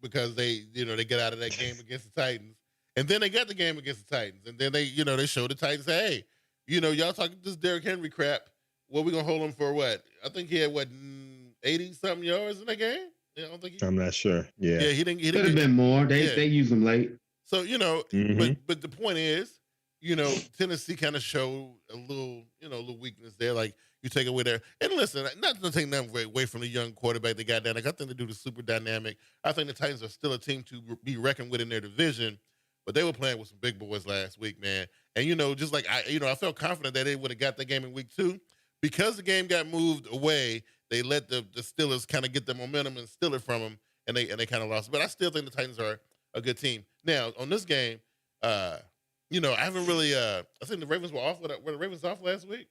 Speaker 3: because they get out of that game against the Titans, and then they got the game against the Titans, and then they showed the Titans, hey, y'all talking this Derrick Henry crap. What we gonna hold him for? What? I think he had 80 something yards in that game. I don't think
Speaker 5: I'm not sure. Yeah,
Speaker 3: he didn't.
Speaker 4: Could have been more. They used him late.
Speaker 3: So, but the point is, Tennessee kind of showed a little weakness there. Like you take away there. And listen, not to take nothing away from the young quarterback they got down. Like, I think the dude is super dynamic. I think the Titans are still a team to be reckoned with in their division, but they were playing with some big boys last week, man. And, just like I felt confident that they would have got the game in week 2 because the game got moved away. They let the Steelers kind of get the momentum and steal it from them, and they kind of lost. But I still think the Titans are a good team. Now, on this game, I haven't really I think the Ravens were off. Were the Ravens off last week?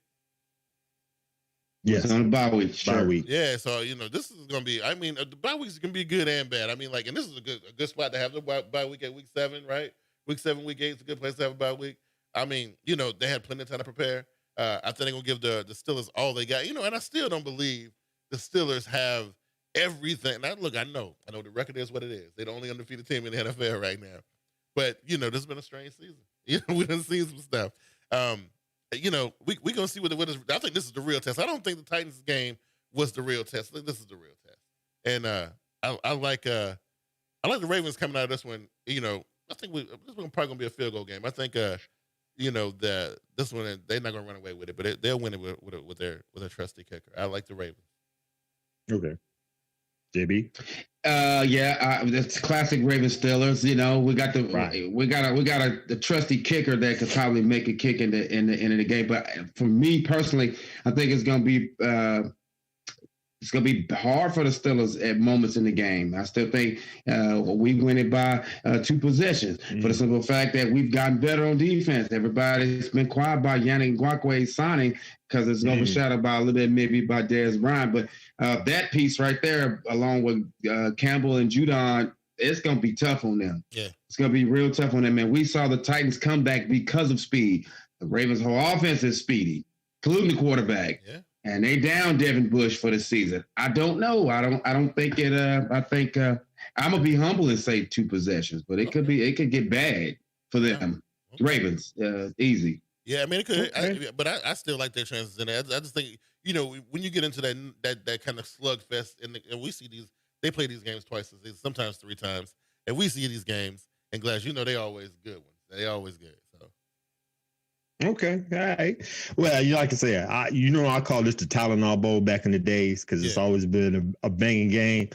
Speaker 5: Yes.
Speaker 4: On the bye week. Sure.
Speaker 5: Bye week.
Speaker 3: Yeah, so this is gonna be, the bye weeks can be good and bad. And this is a good spot to have the bye week at week 7, right? Week 7, week 8 is a good place to have a bye week. They had plenty of time to prepare. I think they're gonna give the Steelers all they got. And I still don't believe the Steelers have everything. Now, look, I know the record is what it is. They're the only undefeated team in the NFL right now. But, this has been a strange season. We done seen some stuff. We gonna see what is. I think this is the real test. I don't think the Titans game was the real test. I think this is the real test. And I like the Ravens coming out of this one. I think this one probably gonna be a field goal game. I think this one they're not gonna run away with it, but they'll win it with their trusty kicker. I like the Ravens.
Speaker 5: Okay. JB?
Speaker 4: That's classic Ravens Steelers. We got a trusty kicker that could probably make a kick in the end of the game. But for me personally, I think it's gonna be hard for the Steelers at moments in the game. I still think we win it by 2 possessions for the simple fact that we've gotten better on defense. Everybody's been quiet about Yannick Ngakoue's signing because it's overshadowed by a little bit maybe by Dez Bryant. But that piece right there, along with Campbell and Judon, it's going to be tough on them.
Speaker 3: Yeah.
Speaker 4: It's going to be real tough on them. And we saw the Titans come back because of speed. The Ravens' whole offense is speedy, including the quarterback.
Speaker 3: Yeah.
Speaker 4: and they down Devin Bush for the season. I don't know. I don't think it. I think I'm gonna be humble and say 2 possessions, but it could get bad for them.
Speaker 3: Okay.
Speaker 4: Ravens, easy.
Speaker 3: Yeah, I mean it could,
Speaker 4: Okay.
Speaker 3: but I still like their chances in it. I just think when you get into that kind of slugfest, and we see they play these games twice a season, sometimes 3 times, and we see these games. And Glass, they always good ones. They always good. So.
Speaker 5: Okay, all right. Well, like I said, I call this the Tylenol Bowl back in the days because it's always been a banging game.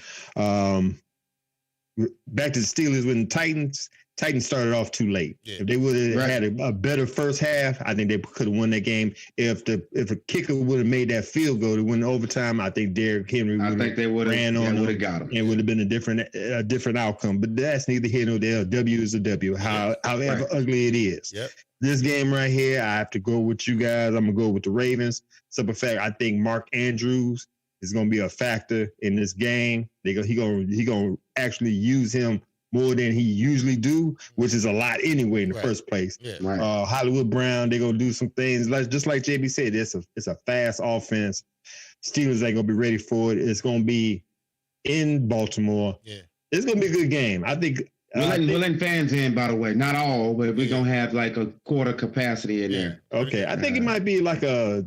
Speaker 5: Back to the Steelers with the Titans. Titans started off too late. Yeah. If they would have had a better first half, I think they could have won that game. If a kicker would have made that field goal to win overtime, I think Derrick Henry would have ran on them, got him. And would have been a different outcome. But that's neither here nor there. W is a W, however ugly it is. Yep. This game right here, I have to go with you guys. I'm gonna go with the Ravens. Simple fact, I think Mark Andrews is gonna be a factor in this game. He gonna actually use him more than he usually do, which is a lot anyway in the first place. Yeah. Right. Hollywood Brown, they're gonna do some things just like JB said. It's a fast offense. Steelers ain't gonna be ready for it. It's gonna be in Baltimore. Yeah, it's gonna be a good game. I think.
Speaker 4: We're letting fans in, by the way. Not all, but we're gonna have like a quarter capacity in there.
Speaker 5: Okay, I think it might be like a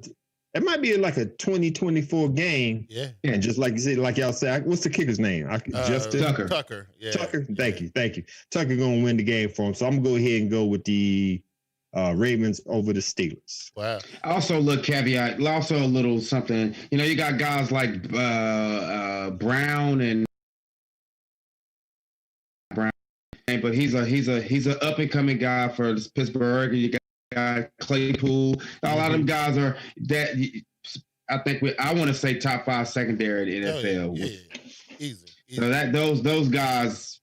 Speaker 5: 2024 game. Yeah. And just like you said, like y'all said, what's the kicker's name? Justin
Speaker 3: Tucker. Yeah.
Speaker 5: Tucker. Thank you. Tucker gonna win the game for him. So I'm gonna go ahead and go with the Ravens over the Steelers.
Speaker 3: Wow.
Speaker 4: Also, a little something. You got guys like Brown and Brown, but he's a up and coming guy for Pittsburgh. And you got Claypool. A lot of them guys are that. I think I want to say top 5 secondary in the NFL.
Speaker 3: Yeah. Easy.
Speaker 4: So those guys.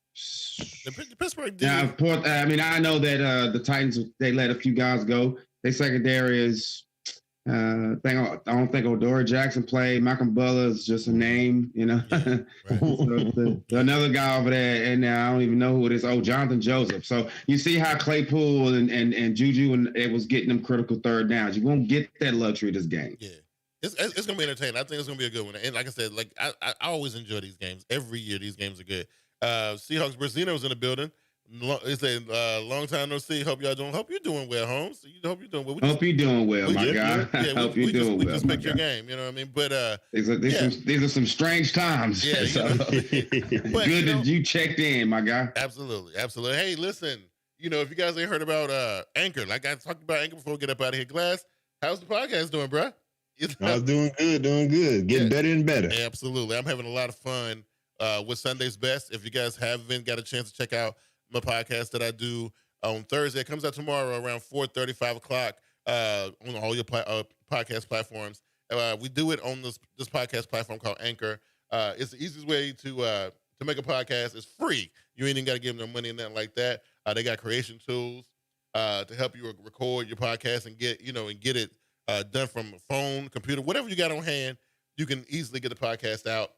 Speaker 3: The Pittsburgh.
Speaker 4: Now, I know that the Titans, they let a few guys go. Their secondary is. I don't think Odora Jackson played. Malcolm Butler is just a name,
Speaker 3: Yeah, right.
Speaker 4: So another guy over there, and I don't even know who it is. Oh, Jonathan Joseph. So you see how Claypool and Juju and it was getting them critical third downs. You won't get that luxury this game.
Speaker 3: Yeah, it's gonna be entertaining. I think it's gonna be a good one. And like I said, I always enjoy these games. Every year these games are good. Seahawks Brazino's in the building. It's a long time no see. Hope you're doing well, Holmes. Hope you're doing well.
Speaker 4: Hope you're doing well, my guy. Hope you're doing well.
Speaker 3: We just picked your game. You know what I mean? But
Speaker 4: these are some strange times.
Speaker 3: Yeah.
Speaker 4: But, good that you checked in, my guy.
Speaker 3: Absolutely. Hey, listen. If you guys ain't heard about Anchor, like I talked about Anchor before we get up out of here, Glass. How's the podcast doing, bro?
Speaker 5: I was doing good. Getting better and better.
Speaker 3: Yeah, absolutely. I'm having a lot of fun with Sunday's Best. If you guys haven't got a chance to check out my podcast that I do on Thursday. It comes out tomorrow around 4:30, 5 o'clock on all your podcast platforms. We do it on this podcast platform called Anchor. It's the easiest way to make a podcast. It's free. You ain't even got to give them no money and nothing like that. They got creation tools to help you record your podcast and get it done from a phone, computer, whatever you got on hand. You can easily get the podcast out.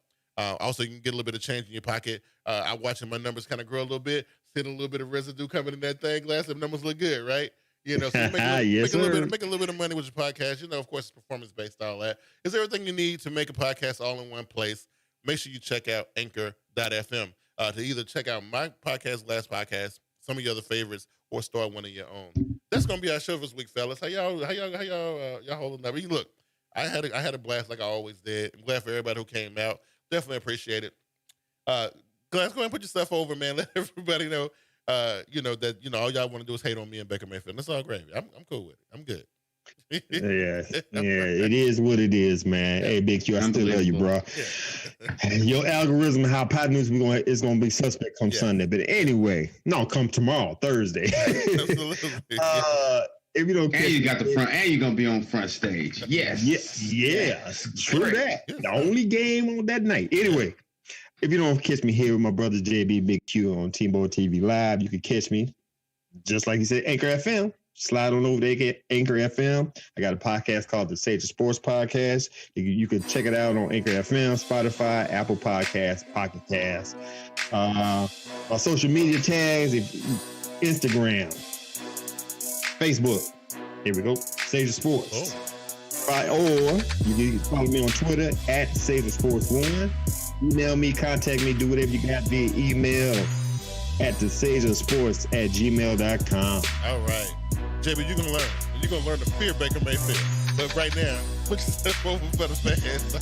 Speaker 3: Also, you can get a little bit of change in your pocket. I'm watching my numbers kind of grow a little bit, seeing a little bit of residue coming in that thing. Glass, the numbers look good, right? So you make a little bit of money with your podcast. Of course, it's performance-based, all that. It's everything you need to make a podcast all in one place. Make sure you check out Anchor.fm to either check out my podcast, Glass Podcast, some of your other favorites, or start one of your own. That's gonna be our show this week, fellas. How y'all holding up? Look, I had a blast like I always did. I'm glad for everybody who came out. Definitely appreciate it. Glass, go ahead and put your stuff over, man. Let everybody know, that all y'all want to do is hate on me and Baker Mayfield. That's all great. I'm cool with it. I'm good.
Speaker 5: Yeah, it is what it is, man. Hey, Big Q, I still love you, bro. Yeah. Your algorithm, how pot news is gonna be suspect come Sunday, but anyway, no, come tomorrow, Thursday.
Speaker 3: Absolutely.
Speaker 5: If you don't,
Speaker 4: and you got the front, and you're gonna be on front stage. Yes.
Speaker 5: True that. The only game on that night. Anyway, if you don't catch me here with my brother JB Big Q on TeamBoydTV Live, you can catch me just like you said, Anchor FM. Slide on over to Anchor FM. I got a podcast called the Sage of Sports Podcast. You can check it out on Anchor FM, Spotify, Apple Podcasts, Pocket Casts. My social media tags, Instagram, Facebook. Here we go. Sage of Sports. Or you can follow me on Twitter at SagerSports1. Email me, contact me, do whatever you got via email at thesagersports@gmail.com.
Speaker 3: All right. JB, you're going to learn. You're going to learn the fear Baker Mayfield. But right now, what you said over for the fans?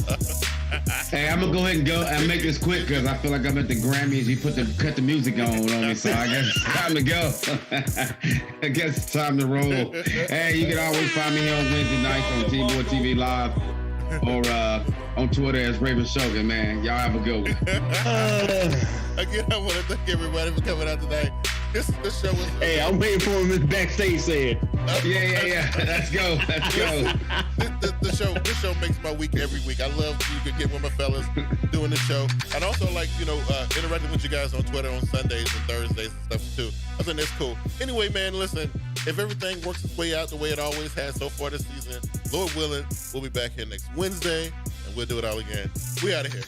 Speaker 4: Hey, I'm going to go ahead and go and make this quick because I feel like I'm at the Grammys. You cut the music on me, so I guess it's time to go. I guess it's time to roll. Hey, you can always find me here on Wednesday nights on TeamBoydTV Live or on Twitter as Raven Shogun, man. Y'all have a good one.
Speaker 3: Again, I want to thank everybody for coming out tonight. This show was...
Speaker 5: Hey, I'm waiting for him in backstage saying.
Speaker 4: Yeah. Let's go.
Speaker 3: This show makes my week every week. I love you can get with my fellas doing the show. I'd also like, interacting with you guys on Twitter on Sundays and Thursdays and stuff too. I think that's cool. Anyway, man, listen, if everything works its way out the way it always has so far this season, Lord willing, we'll be back here next Wednesday and we'll do it all again. We out of here.